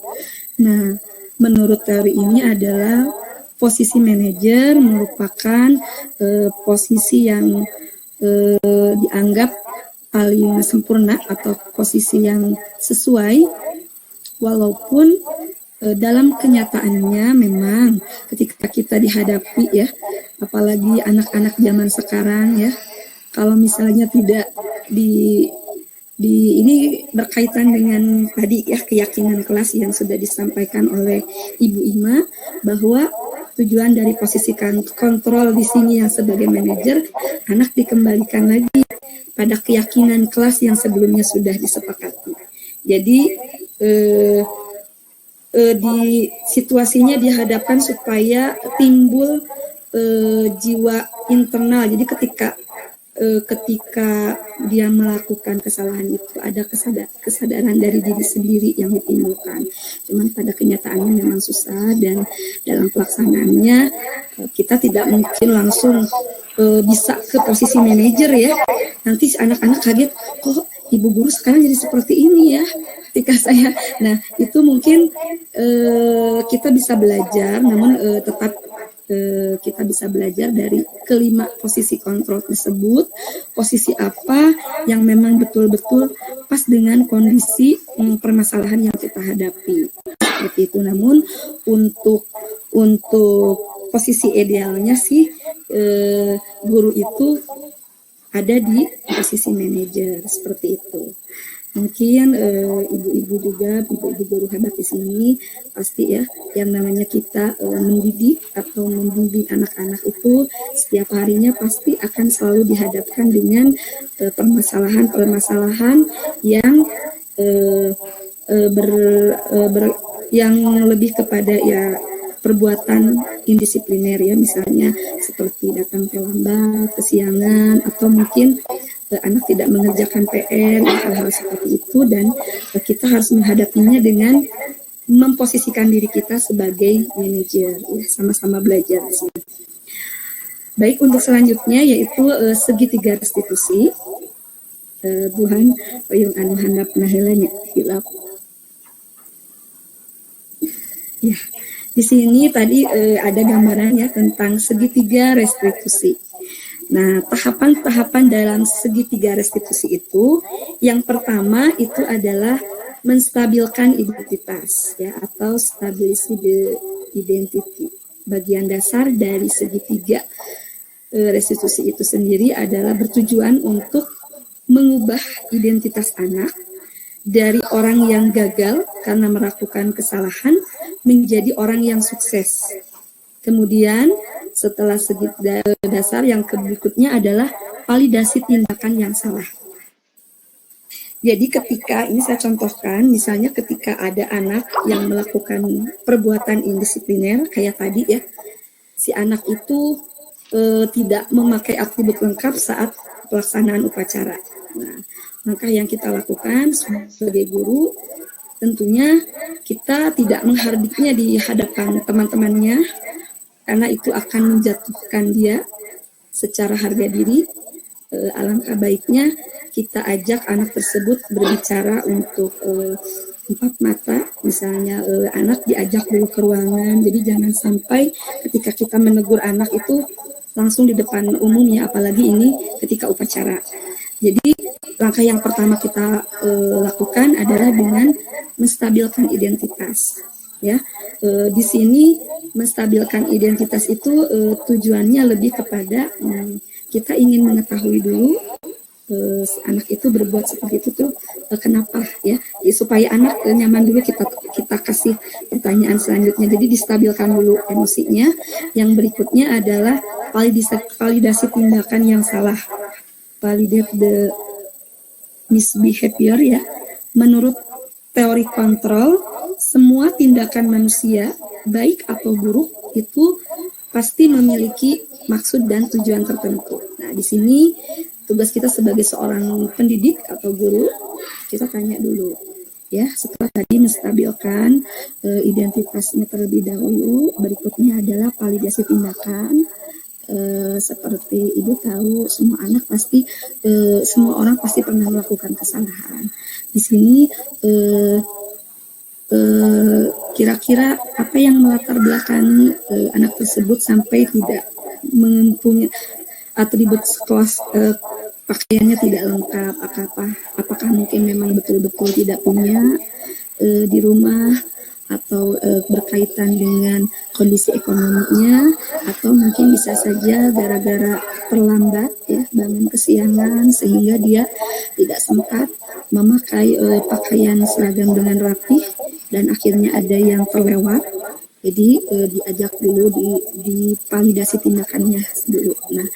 nah, menurut teori ini adalah posisi manajer merupakan posisi yang dianggap paling sempurna atau posisi yang sesuai, walaupun dalam kenyataannya memang ketika kita dihadapi ya, apalagi anak-anak zaman sekarang ya, kalau misalnya tidak ini berkaitan dengan tadi ya, keyakinan kelas yang sudah disampaikan oleh Ibu Ima, bahwa tujuan dari posisi kontrol di sini yang sebagai manajer, anak dikembalikan lagi pada keyakinan kelas yang sebelumnya sudah disepakati. Jadi di situasinya dihadapkan supaya timbul jiwa internal. Jadi ketika dia melakukan kesalahan itu ada kesadaran dari diri sendiri yang ditimbulkan. Cuman pada kenyataannya memang susah, dan dalam pelaksanaannya kita tidak mungkin langsung bisa ke posisi manajer ya. Nanti anak-anak kaget, kok ibu guru sekarang jadi seperti ini ya. Ketika saya, nah itu mungkin kita bisa belajar, namun tetap kita bisa belajar dari kelima posisi kontrol tersebut, posisi apa yang memang betul-betul pas dengan kondisi permasalahan yang kita hadapi. Seperti itu. Namun untuk posisi idealnya sih guru itu ada di posisi manajer, seperti itu. Mungkin ibu-ibu juga, ibu-ibu guru hebat di sini pasti ya, yang namanya kita mendidik atau membimbing anak-anak itu setiap harinya pasti akan selalu dihadapkan dengan permasalahan-permasalahan yang yang lebih kepada ya perbuatan indisipliner ya, misalnya seperti datang terlambat, kesiangan, atau mungkin anak tidak mengerjakan PR, hal-hal seperti itu, dan kita harus menghadapinya dengan memposisikan diri kita sebagai manajer, ya, sama-sama belajar di sini. Baik, untuk selanjutnya yaitu segitiga restitusi. Tuhan yang anu handap nahelanya hilap. Ya, di sini tadi ada gambarannya tentang segitiga restitusi. Nah, tahapan-tahapan dalam segitiga restitusi itu, yang pertama itu adalah menstabilkan identitas, ya, atau stability the identity. Bagian dasar dari segitiga restitusi itu sendiri adalah bertujuan untuk mengubah identitas anak dari orang yang gagal karena melakukan kesalahan menjadi orang yang sukses. Kemudian setelah dasar yang berikutnya adalah validasi tindakan yang salah. Jadi ketika, ini saya contohkan, misalnya ketika ada anak yang melakukan perbuatan indisipliner, kayak tadi ya, si anak itu tidak memakai atribut lengkap saat pelaksanaan upacara. Nah, maka yang kita lakukan sebagai guru, tentunya kita tidak menghardiknya di hadapan teman-temannya, karena itu akan menjatuhkan dia secara harga diri. Alangkah baiknya kita ajak anak tersebut berbicara untuk empat mata, misalnya anak diajak dulu ke ruangan, jadi jangan sampai ketika kita menegur anak itu langsung di depan umum ya, apalagi ini ketika upacara. Jadi langkah yang pertama kita lakukan adalah dengan menstabilkan identitas. Ya, di sini menstabilkan identitas itu tujuannya lebih kepada kita ingin mengetahui dulu anak itu berbuat seperti itu tuh kenapa ya, supaya anak nyaman dulu, kita kasih pertanyaan selanjutnya. Jadi distabilkan dulu emosinya. Yang berikutnya adalah validasi tindakan yang salah, validate the misbehavior ya. Menurut teori kontrol, semua tindakan manusia, baik atau buruk, itu pasti memiliki maksud dan tujuan tertentu. Nah, di sini tugas kita sebagai seorang pendidik atau guru, kita tanya dulu, ya, setelah tadi menstabilkan identitasnya terlebih dahulu, berikutnya adalah validasi tindakan. Seperti Ibu tahu, semua anak pasti, semua orang pasti pernah melakukan kesalahan. Di sini kira-kira apa yang melatar belakangi anak tersebut sampai tidak mempunyai atribut pakaiannya tidak lengkap, apakah mungkin memang betul-betul tidak punya di rumah, atau berkaitan dengan kondisi ekonominya, atau mungkin bisa saja gara-gara terlambat ya, bangun kesiangan sehingga dia tidak sempat memakai pakaian seragam dengan rapih, dan akhirnya ada yang terlewat. Jadi diajak dulu di validasi tindakannya dulu. Nah,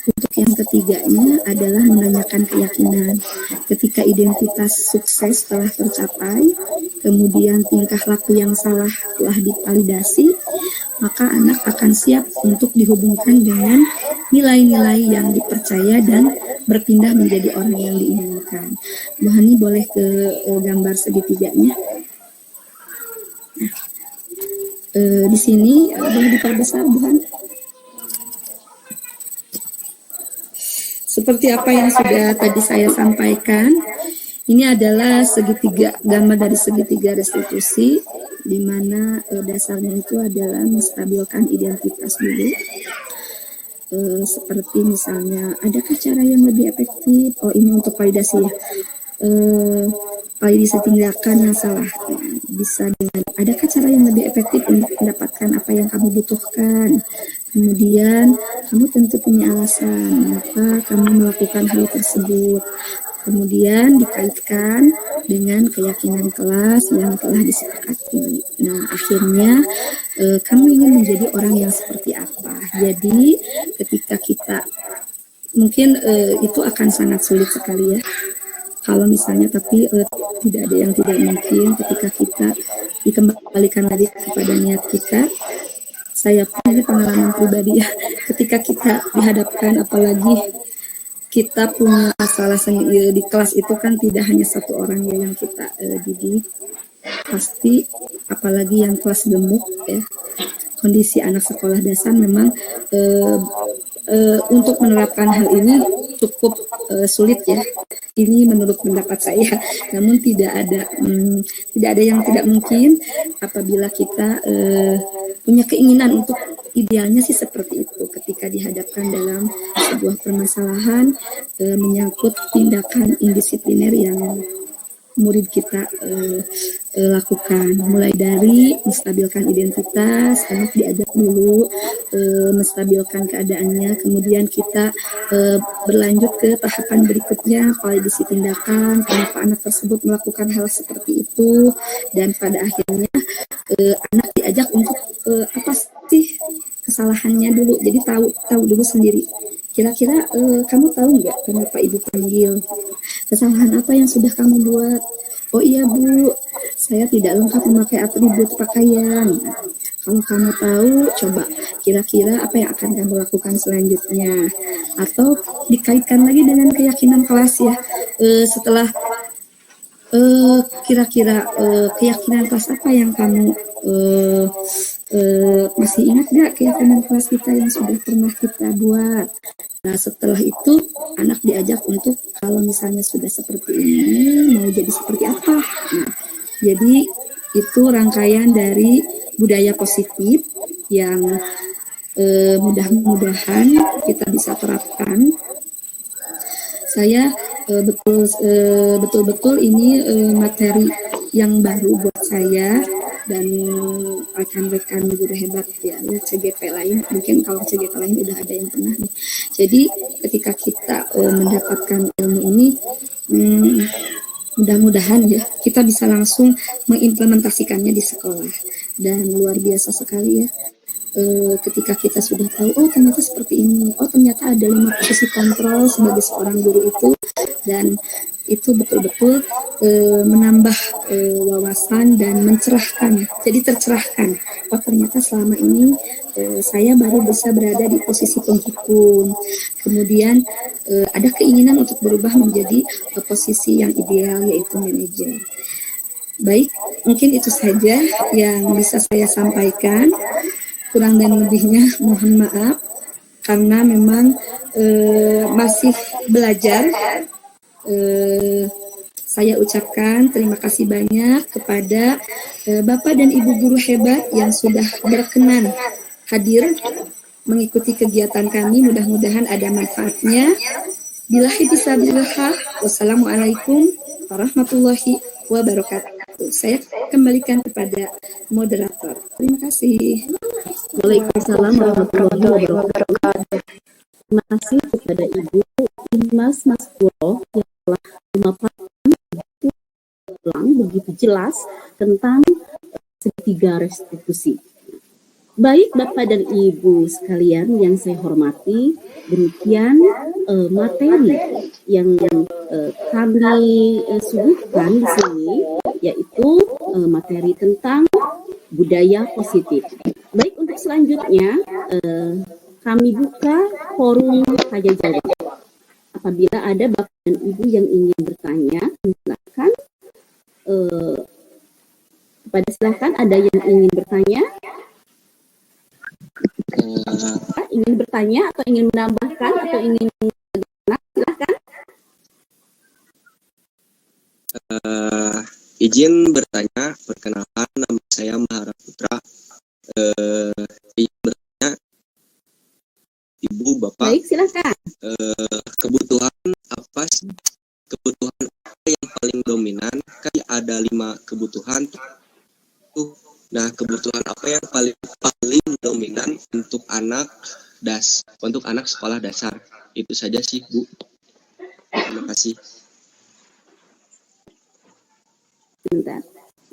untuk yang ketiganya adalah menanyakan keyakinan. Ketika identitas sukses telah tercapai, kemudian tingkah laku yang salah telah divalidasi, maka anak akan siap untuk dihubungkan dengan nilai-nilai yang dipercaya dan berpindah menjadi orang yang diinginkan. Bu Hani boleh ke gambar segitiganya. Nah, di sini boleh diperbesar, Bu Hani. Seperti apa yang sudah tadi saya sampaikan, ini adalah segitiga, gambar dari segitiga restitusi, di mana dasarnya itu adalah menstabilkan identitas dulu. Seperti misalnya, adakah cara yang lebih efektif? Oh, ini untuk validasi ya. Validasi tindakan yang salah. Bisa dengan, adakah cara yang lebih efektif untuk mendapatkan apa yang kamu butuhkan? Kemudian, kamu tentu punya alasan mengapa kamu melakukan hal tersebut. Kemudian dikaitkan dengan keyakinan kelas yang telah disepakati. Nah, akhirnya kamu ingin menjadi orang yang seperti apa? Jadi, ketika kita mungkin itu akan sangat sulit sekali ya. Kalau misalnya, tapi tidak ada yang tidak mungkin ketika kita dikembalikan lagi kepada niat kita. Saya pun ini pengalaman pribadi ya. Ketika kita dihadapkan, apalagi kita punya masalah di kelas itu kan tidak hanya satu orang ya yang kita didik. Pasti apalagi yang kelas gemuk ya. Kondisi anak sekolah dasar memang untuk menerapkan hal ini cukup sulit ya. Ini menurut pendapat saya. Namun tidak ada yang tidak mungkin apabila kita punya keinginan untuk idealnya sih seperti itu. Ketika dihadapkan dalam sebuah permasalahan menyangkut tindakan indisipliner yang murid kita lakukan, mulai dari menstabilkan identitas, anak diajak dulu menstabilkan keadaannya, kemudian kita berlanjut ke tahapan berikutnya, validasi tindakan, kenapa anak tersebut melakukan hal seperti itu, dan pada akhirnya anak diajak untuk apa sih kesalahannya dulu, jadi tahu dulu sendiri. Kira-kira kamu tahu nggak kenapa ibu panggil? Kesalahan apa yang sudah kamu buat? Oh iya Bu, saya tidak lengkap memakai atribut pakaian. Kalau kamu tahu, coba kira-kira apa yang akan kamu lakukan selanjutnya? Atau dikaitkan lagi dengan keyakinan kelas ya. Setelah kira-kira keyakinan kelas apa yang kamu masih ingat nggak keyakinan kelas kita yang sudah pernah kita buat? Nah, setelah itu anak diajak untuk kalau misalnya sudah seperti ini mau jadi seperti apa. Nah, jadi itu rangkaian dari budaya positif yang mudah-mudahan kita bisa terapkan. Saya betul-betul ini materi yang baru buat saya dan rekan-rekan guru hebat ya CGP lain, mungkin kalau CGP lain udah ada yang pernah nih. Jadi ketika kita mendapatkan ilmu ini, mudah-mudahan ya kita bisa langsung mengimplementasikannya di sekolah, dan luar biasa sekali ya. Ketika kita sudah tahu, oh ternyata seperti ini, oh ternyata ada 5 posisi kontrol sebagai seorang guru itu, dan itu betul-betul menambah wawasan dan mencerahkan, jadi tercerahkan. Oh ternyata selama ini saya baru bisa berada di posisi penghukum, kemudian ada keinginan untuk berubah menjadi posisi yang ideal, yaitu manajer. Baik, mungkin itu saja yang bisa saya sampaikan. Kurang dan lebihnya mohon maaf, karena memang masih belajar. Saya ucapkan terima kasih banyak kepada Bapak dan Ibu guru hebat yang sudah berkenan hadir mengikuti kegiatan kami. Mudah-mudahan ada manfaatnya. Billahi fisabilillah. Wassalamualaikum warahmatullahi wabarakatuh. Saya kembalikan kepada moderator. Terima kasih. Waalaikumsalam warahmatullahi wabarakatuh. Terima kasih kepada Ibu Imas Maspulo yang telah memaparkan begitu jelas tentang segitiga restitusi. Baik Bapak dan Ibu sekalian yang saya hormati, demikian materi yang kami suguhkan di sini, yaitu materi tentang budaya positif. Baik, untuk selanjutnya kami buka forum tanya jawab. Apabila ada Bapak dan Ibu yang ingin bertanya, silakan. Silakan, ada yang ingin bertanya? Ingin bertanya atau ingin menambahkan atau ingin silakan. Izin bertanya, perkenalkan nama saya Mahara Putra. Izin bertanya, Ibu Bapak. Baik, silakan. Kebutuhan apa yang paling dominan? Kan ada 5 kebutuhan tuh. Nah, kebutuhan apa yang paling dominan untuk anak sekolah dasar? Itu saja sih, Bu. Terima kasih. Sebentar.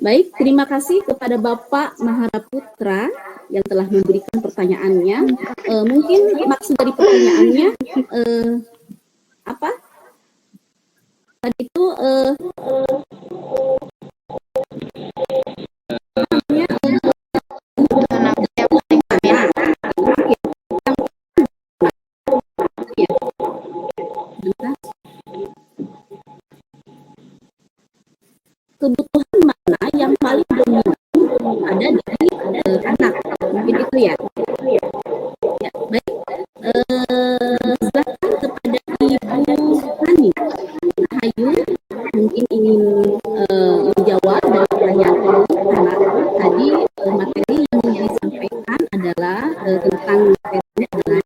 Baik, terima kasih kepada Bapak Mahara Putra yang telah memberikan pertanyaannya. Mungkin maksud dari pertanyaannya apa? Tadi itu kebutuhan mana yang paling dominan ada dari anak, mungkin itu ya. Ya, baik. Silakan kepada Ibu Hani Hayu, mungkin ingin menjawab dari pertanyaan karena tadi materi yang disampaikan adalah tentang materinya adalah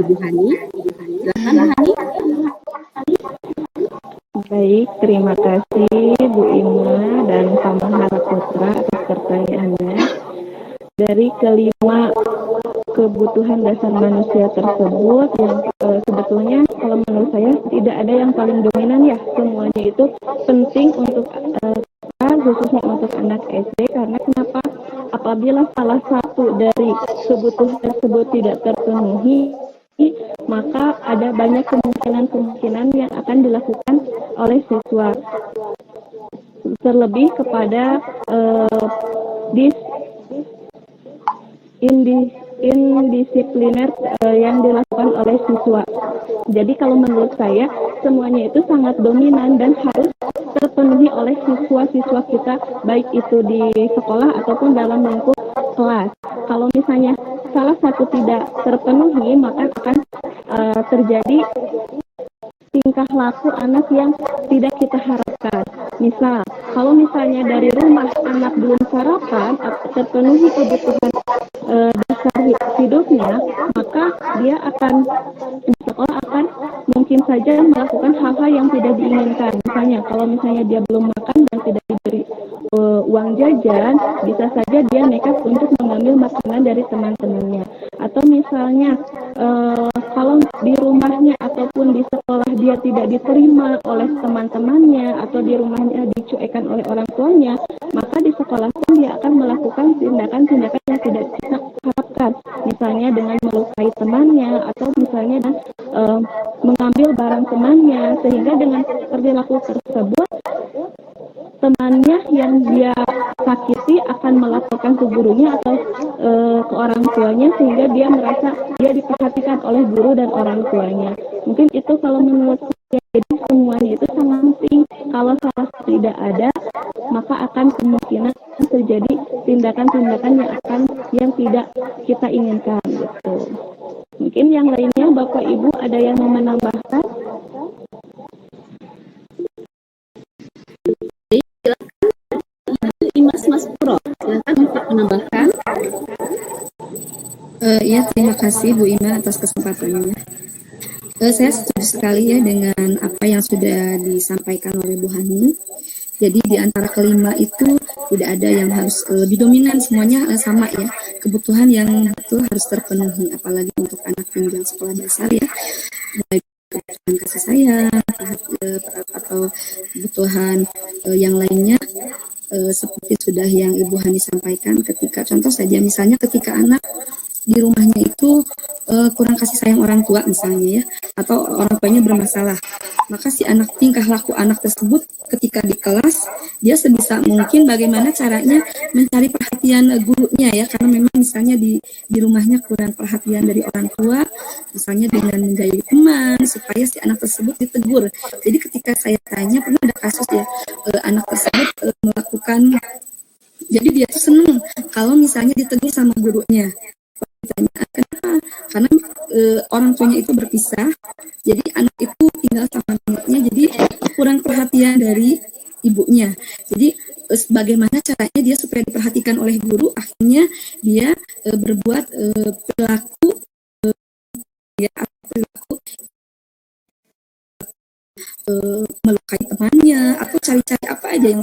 Ibu Hani. Silakan Hani. Baik, terima kasih Bu Ima dan Pak Mahara Putra atas pertanyaannya. Dari kelima kebutuhan dasar manusia tersebut yang sebetulnya kalau menurut saya tidak ada yang paling dominan ya, semuanya itu penting untuk khususnya untuk anak SD. Karena kenapa? Apabila salah satu dari kebutuhan tersebut tidak terpenuhi, maka ada banyak kemungkinan yang akan dilakukan oleh siswa, terlebih kepada indisipliner yang dilakukan oleh siswa. Jadi kalau menurut saya semuanya itu sangat dominan dan harus terpenuhi oleh siswa-siswa kita, baik itu di sekolah ataupun dalam lingkup kelas. Kalau misalnya salah satu tidak terpenuhi, maka akan terjadi tingkah laku anak yang tidak kita harapkan. Misal, kalau misalnya dari rumah anak belum sarapan atau terpenuhi kebutuhan dasar hidupnya, maka dia akan di sekolah akan mungkin saja melakukan hal-hal yang tidak diinginkan. Misalnya, kalau misalnya dia belum makan dan tidak diberi uang jajan, bisa saja dia nekat untuk mengambil makanan dari teman-temannya. Atau misalnya kalau di rumahnya ataupun di sekolah dia tidak diterima oleh teman-temannya atau di rumahnya dicuekan oleh orang tuanya, maka di sekolah pun dia akan melakukan tindakan-tindakan yang tidak kita harapkan, misalnya dengan melukai temannya atau misalnya dengan mengambil barang temannya, sehingga dengan perilaku tersebut temannya yang dia sakiti akan melaporkan ke gurunya atau ke orang tuanya, sehingga dia merasa dia diperhatikan oleh guru dan orang tuanya. Mungkin itu kalau menurut saya. Jadi semuanya itu sangat penting. Kalau salah satu tidak ada, maka akan kemungkinan terjadi tindakan-tindakan yang tidak kita inginkan gitu. Mungkin yang lainnya Bapak Ibu ada yang mau menambahkan? Imas Maspulo, silakan untuk menambahkan. Ya, terima kasih Bu Ima atas kesempatannya. Saya setuju sekali ya dengan apa yang sudah disampaikan oleh Bu Hani. Jadi di antara kelima itu tidak ada yang harus didominan, semuanya sama ya. Kebutuhan yang betul harus terpenuhi, apalagi untuk anak jenjang sekolah dasar ya. Baik kebutuhan kasih sayang atau kebutuhan yang lainnya seperti sudah yang Ibu Hani sampaikan, ketika contoh saja misalnya ketika anak di rumahnya itu kurang kasih sayang orang tua misalnya ya, atau orang tuanya bermasalah, maka si anak, tingkah laku anak tersebut ketika di kelas dia sebisa mungkin bagaimana caranya mencari perhatian gurunya ya, karena memang misalnya di rumahnya kurang perhatian dari orang tua, misalnya dengan menjadi teman supaya si anak tersebut ditegur. Jadi ketika saya tanya, pernah ada kasus ya, anak tersebut melakukan, jadi dia tuh seneng kalau misalnya ditegur sama gurunya. Ditanya kenapa, karena orang tuanya itu berpisah, jadi anak itu tinggal sama neneknya, jadi kurang perhatian dari ibunya. Jadi bagaimana caranya dia supaya diperhatikan oleh guru, akhirnya dia berbuat perilaku ya, perilaku melukai temannya atau cari-cari apa aja yang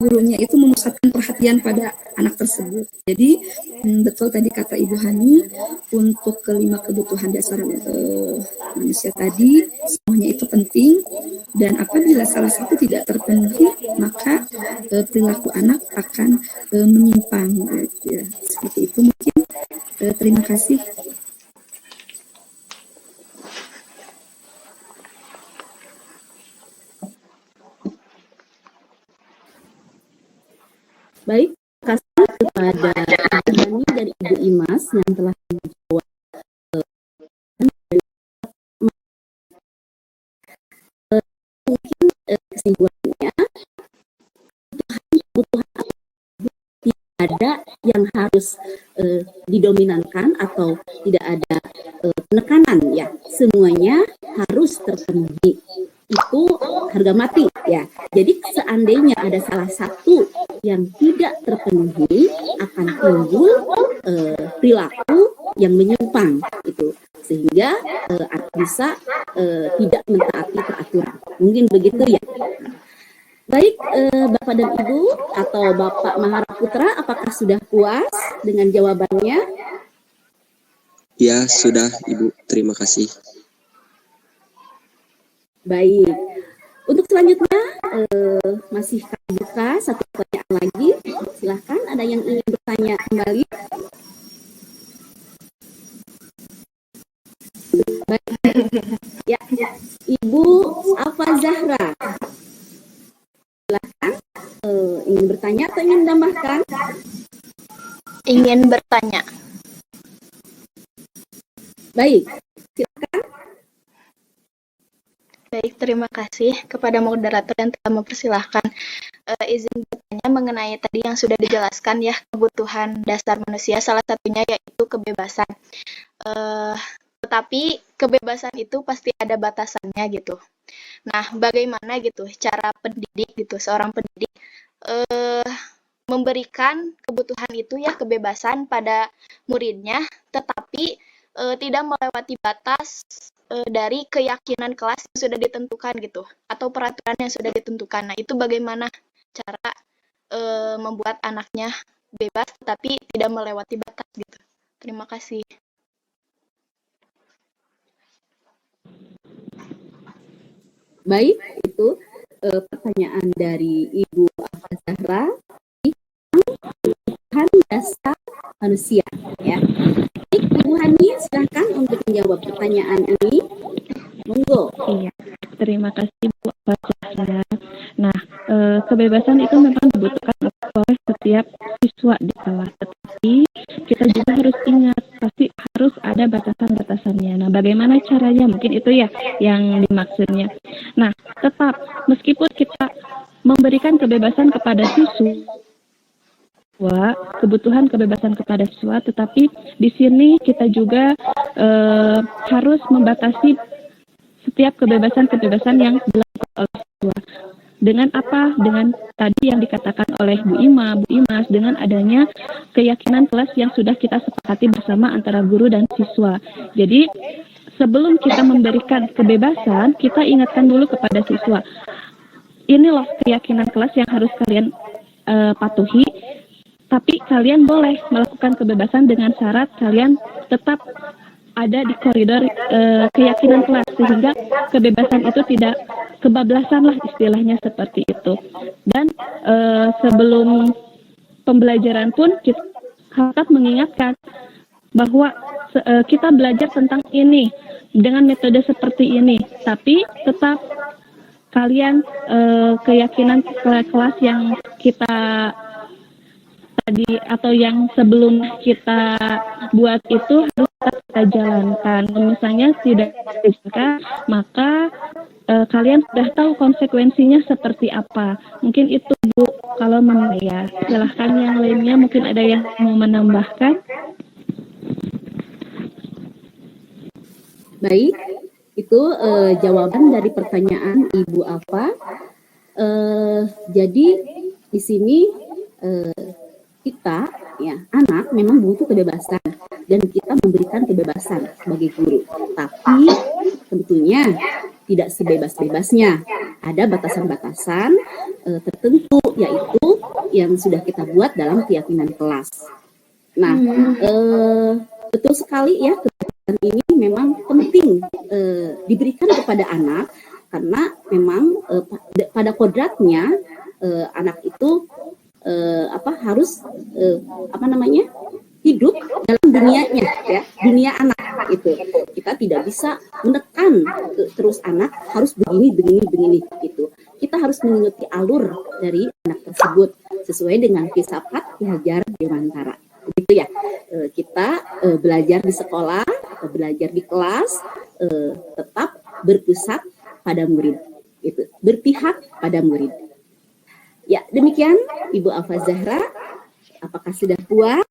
gurunya itu memusatkan perhatian pada anak tersebut. Jadi betul tadi kata Ibu Hani, untuk kelima kebutuhan dasar manusia tadi semuanya itu penting, dan apabila salah satu tidak terpenuhi maka perilaku anak akan menyimpang. Ya, seperti itu mungkin. Terima kasih. Baik, terima kasih kepada Ibu Hani dan Ibu Imas yang telah menjawab mungkin kesimpulannya, kebutuhan tidak ada yang harus didominankan atau tidak ada penekanan ya, semuanya harus terpenuhi. Itu harga mati ya. Jadi seandainya ada salah satu yang tidak terpenuhi, akan timbul perilaku yang menyimpang itu, sehingga bisa tidak mentaati peraturan. Mungkin begitu ya. Baik, Bapak dan Ibu atau Bapak Maharaputra, apakah sudah puas dengan jawabannya? Ya, sudah Ibu. Terima kasih. Baik, untuk selanjutnya masih kami buka satu pertanyaan lagi. Silahkan, ada yang ingin bertanya kembali? Baik, ya, Ibu Alfa Zahra, silahkan, ingin bertanya atau ingin menambahkan? Ingin bertanya. Baik, silakan. Baik, terima kasih kepada moderator yang telah mempersilahkan. Izin bertanya mengenai tadi yang sudah dijelaskan ya, kebutuhan dasar manusia, salah satunya yaitu kebebasan. Tetapi kebebasan itu pasti ada batasannya gitu. Nah, bagaimana gitu cara pendidik gitu, seorang pendidik memberikan kebutuhan itu ya, kebebasan pada muridnya, tetapi tidak melewati batas dari keyakinan kelas yang sudah ditentukan gitu, atau peraturan yang sudah ditentukan. Nah, itu bagaimana cara membuat anaknya bebas tetapi tidak melewati batas gitu. Terima kasih. Baik, itu pertanyaan dari Ibu Alfa Zahra tentang dasar manusia ya. Baik, Ibu Hani, silahkan untuk menjawab pertanyaan ini. Monggo. Iya, terima kasih Bu Alfa Zahra. Nah, kebebasan itu memang dibutuhkan oleh setiap siswa di kelas, tetapi kita juga harus ingat pasti harus ada batasan-batasannya. Nah, bagaimana caranya? Mungkin itu ya yang dimaksudnya. Nah, tetap meskipun kita memberikan kebebasan kepada siswa, kebutuhan kebebasan kepada siswa, tetapi di sini kita juga harus membatasi setiap kebebasan-kebebasan yang dilakukan oleh siswa. Dengan apa? Dengan tadi yang dikatakan oleh Bu Imas, dengan adanya keyakinan kelas yang sudah kita sepakati bersama antara guru dan siswa. Jadi sebelum kita memberikan kebebasan, kita ingatkan dulu kepada siswa. Ini loh keyakinan kelas yang harus kalian patuhi. Tapi kalian boleh melakukan kebebasan dengan syarat kalian tetap ada di koridor keyakinan kelas, sehingga kebebasan itu tidak kebablasan lah, istilahnya seperti itu. Dan sebelum pembelajaran pun kita harus mengingatkan bahwa kita belajar tentang ini dengan metode seperti ini, tapi tetap kalian keyakinan kelas yang kita tadi atau yang sebelum kita buat itu harus kita jalankan. Misalnya tidak bisa, maka kalian sudah tahu konsekuensinya seperti apa. Mungkin itu Bu, kalau menurut ya. Silahkan yang lainnya, mungkin ada yang mau menambahkan. Baik, itu jawaban dari pertanyaan Ibu Alfa. Jadi di sini kita, ya, anak memang butuh kebebasan dan kita memberikan kebebasan sebagai guru. Tapi tentunya tidak sebebas-bebasnya. Ada batasan-batasan tertentu, yaitu yang sudah kita buat dalam keyakinan kelas. Nah, betul sekali ya, kebebasan ini memang penting diberikan kepada anak, karena memang pada kodratnya anak itu harus hidup dalam dunianya, ya, dunia anak itu. Kita tidak bisa menekan terus anak harus begini gitu. Kita harus mengikuti alur dari anak tersebut sesuai dengan filsafat Ki Hajar Dewantara. Begitu ya. Kita belajar di sekolah atau belajar di kelas tetap berpusat pada murid, itu berpihak pada murid. Ya, demikian Ibu Alfa Zahra. Apakah sudah puas?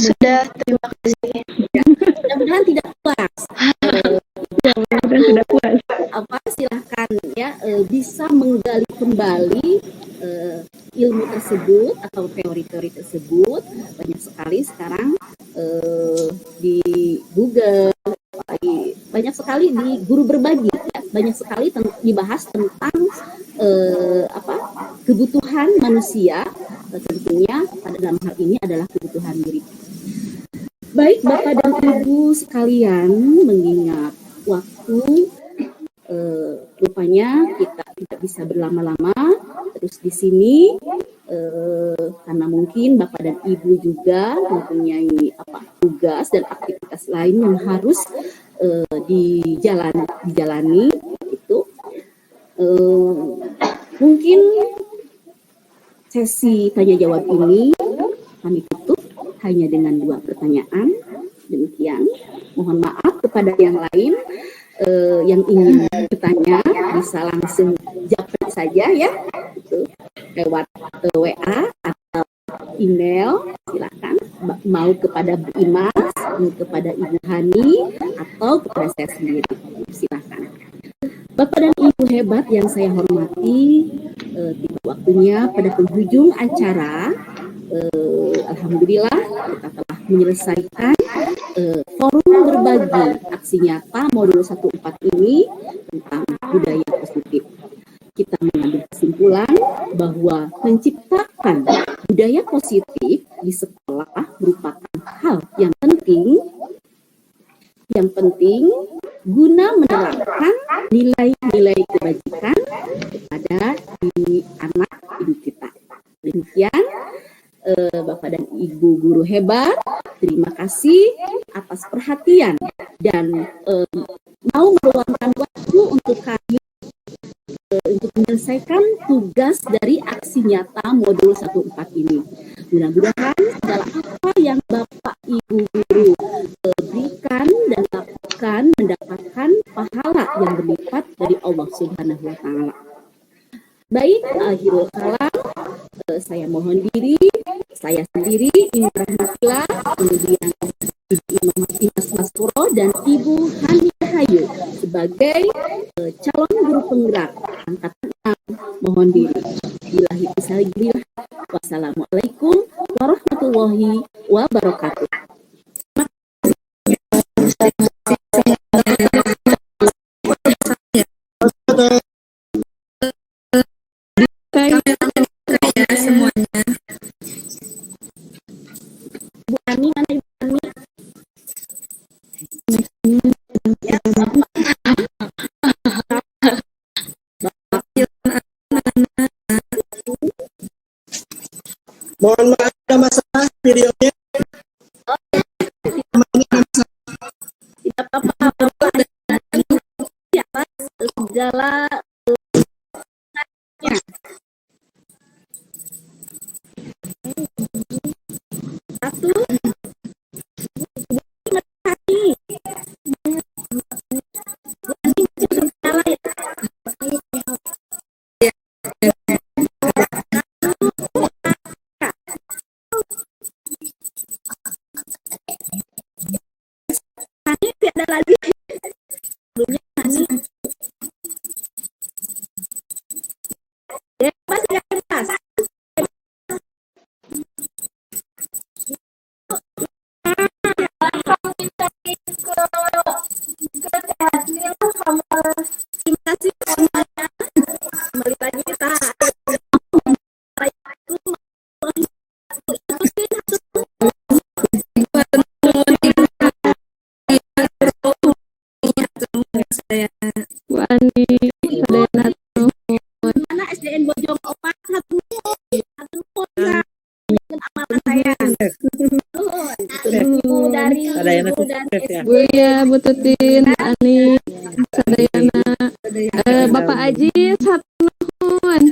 Sudah, terima kasih. Ya, mudah-mudahan tidak puas. Mudah-mudahan sudah puas. Silahkan ya, bisa menggali kembali ilmu tersebut atau teori-teori tersebut. Banyak sekali sekarang di Google, banyak sekali di guru berbagi, ya, banyak sekali dibahas tentang kebutuhan manusia, tentunya pada dalam hal ini adalah kebutuhan murid. Baik Bapak dan Ibu sekalian, mengingat waktu, rupanya kita tidak bisa berlama-lama terus di sini, karena mungkin Bapak dan Ibu juga mempunyai tugas dan aktivitas lain yang harus dijalani itu. Mungkin sesi tanya jawab ini kami tutup hanya dengan 2 pertanyaan. Demikian, mohon maaf kepada yang lain yang ingin bertanya bisa langsung japri saja ya, itu lewat WA atau email, silakan, mau kepada Bu Imas, mau kepada Ibu Hani, atau kepada saya sendiri, silakan. Bapak dan Ibu hebat yang saya hormati, tiba waktunya pada penghujung acara. Alhamdulillah kita telah menyelesaikan forum berbagi aksi nyata modul 14 ini tentang budaya positif. Kita mengambil kesimpulan bahwa menciptakan budaya positif di sekolah merupakan hal yang penting guna menerapkan nilai-nilai kebajikan kepada diri anak didik kita. Demikian Bapak dan Ibu guru hebat, terima kasih atas perhatian dan mau meluangkan waktu untuk kami untuk menyelesaikan tugas dari aksi nyata modul 14 ini. Mudah-mudahan segala apa yang Bapak Ibu guru berikan dan lakukan mendapatkan pahala yang berlipat dari Allah Subhanahu wa Ta'ala. Baik, akhirul kalam, saya mohon diri, saya sendiri, Ibu Rahmatillah, kemudian Ibu Imas Maskuro dan Ibu Hani Hayu sebagai calon guru penggerak angkatan 6, mohon diri. Billahi taufiq. Wassalamualaikum warahmatullahi wabarakatuh. Mohon maaf ada masalah videonya. Tidak apa-apa, Bapak ada di atas segala satu hati tidak ada lagi sebelumnya nasi bebas tidak bebas terima kasih semuanya. Kembali lagi kita Bu Ani, ada mana SDN Bojong Opat satu polsa amalan saya ibu dari Bu ya, Bu Tutin, Bu Ani, Sadayana, Bapak Aji, satu nuhun.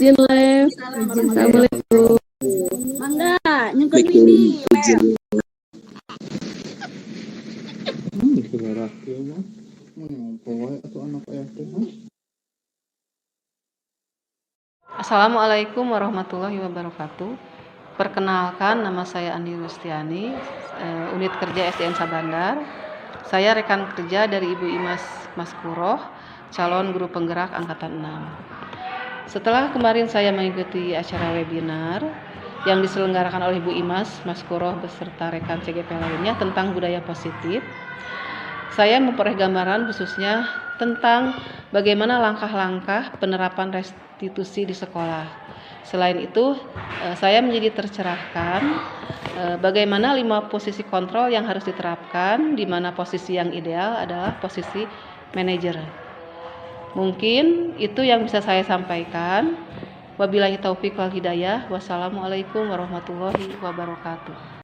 Izin live. Assalamualaikum. mangga nyengkeun mini Assalamualaikum warahmatullahi wabarakatuh. Perkenalkan, nama saya Andi Rustiani, unit kerja SDN Sabandar. Saya rekan kerja dari Ibu Imas Maskuroh, calon guru penggerak angkatan 6. Setelah kemarin saya mengikuti acara webinar yang diselenggarakan oleh Ibu Imas Maskuroh beserta rekan CGP lainnya tentang budaya positif, saya memperoleh gambaran khususnya tentang bagaimana langkah-langkah penerapan restitusi di sekolah. Selain itu, saya menjadi tercerahkan bagaimana 5 posisi kontrol yang harus diterapkan, di mana posisi yang ideal adalah posisi manajer. Mungkin itu yang bisa saya sampaikan. Wabillahi taufik wal hidayah. Wassalamualaikum warahmatullahi wabarakatuh.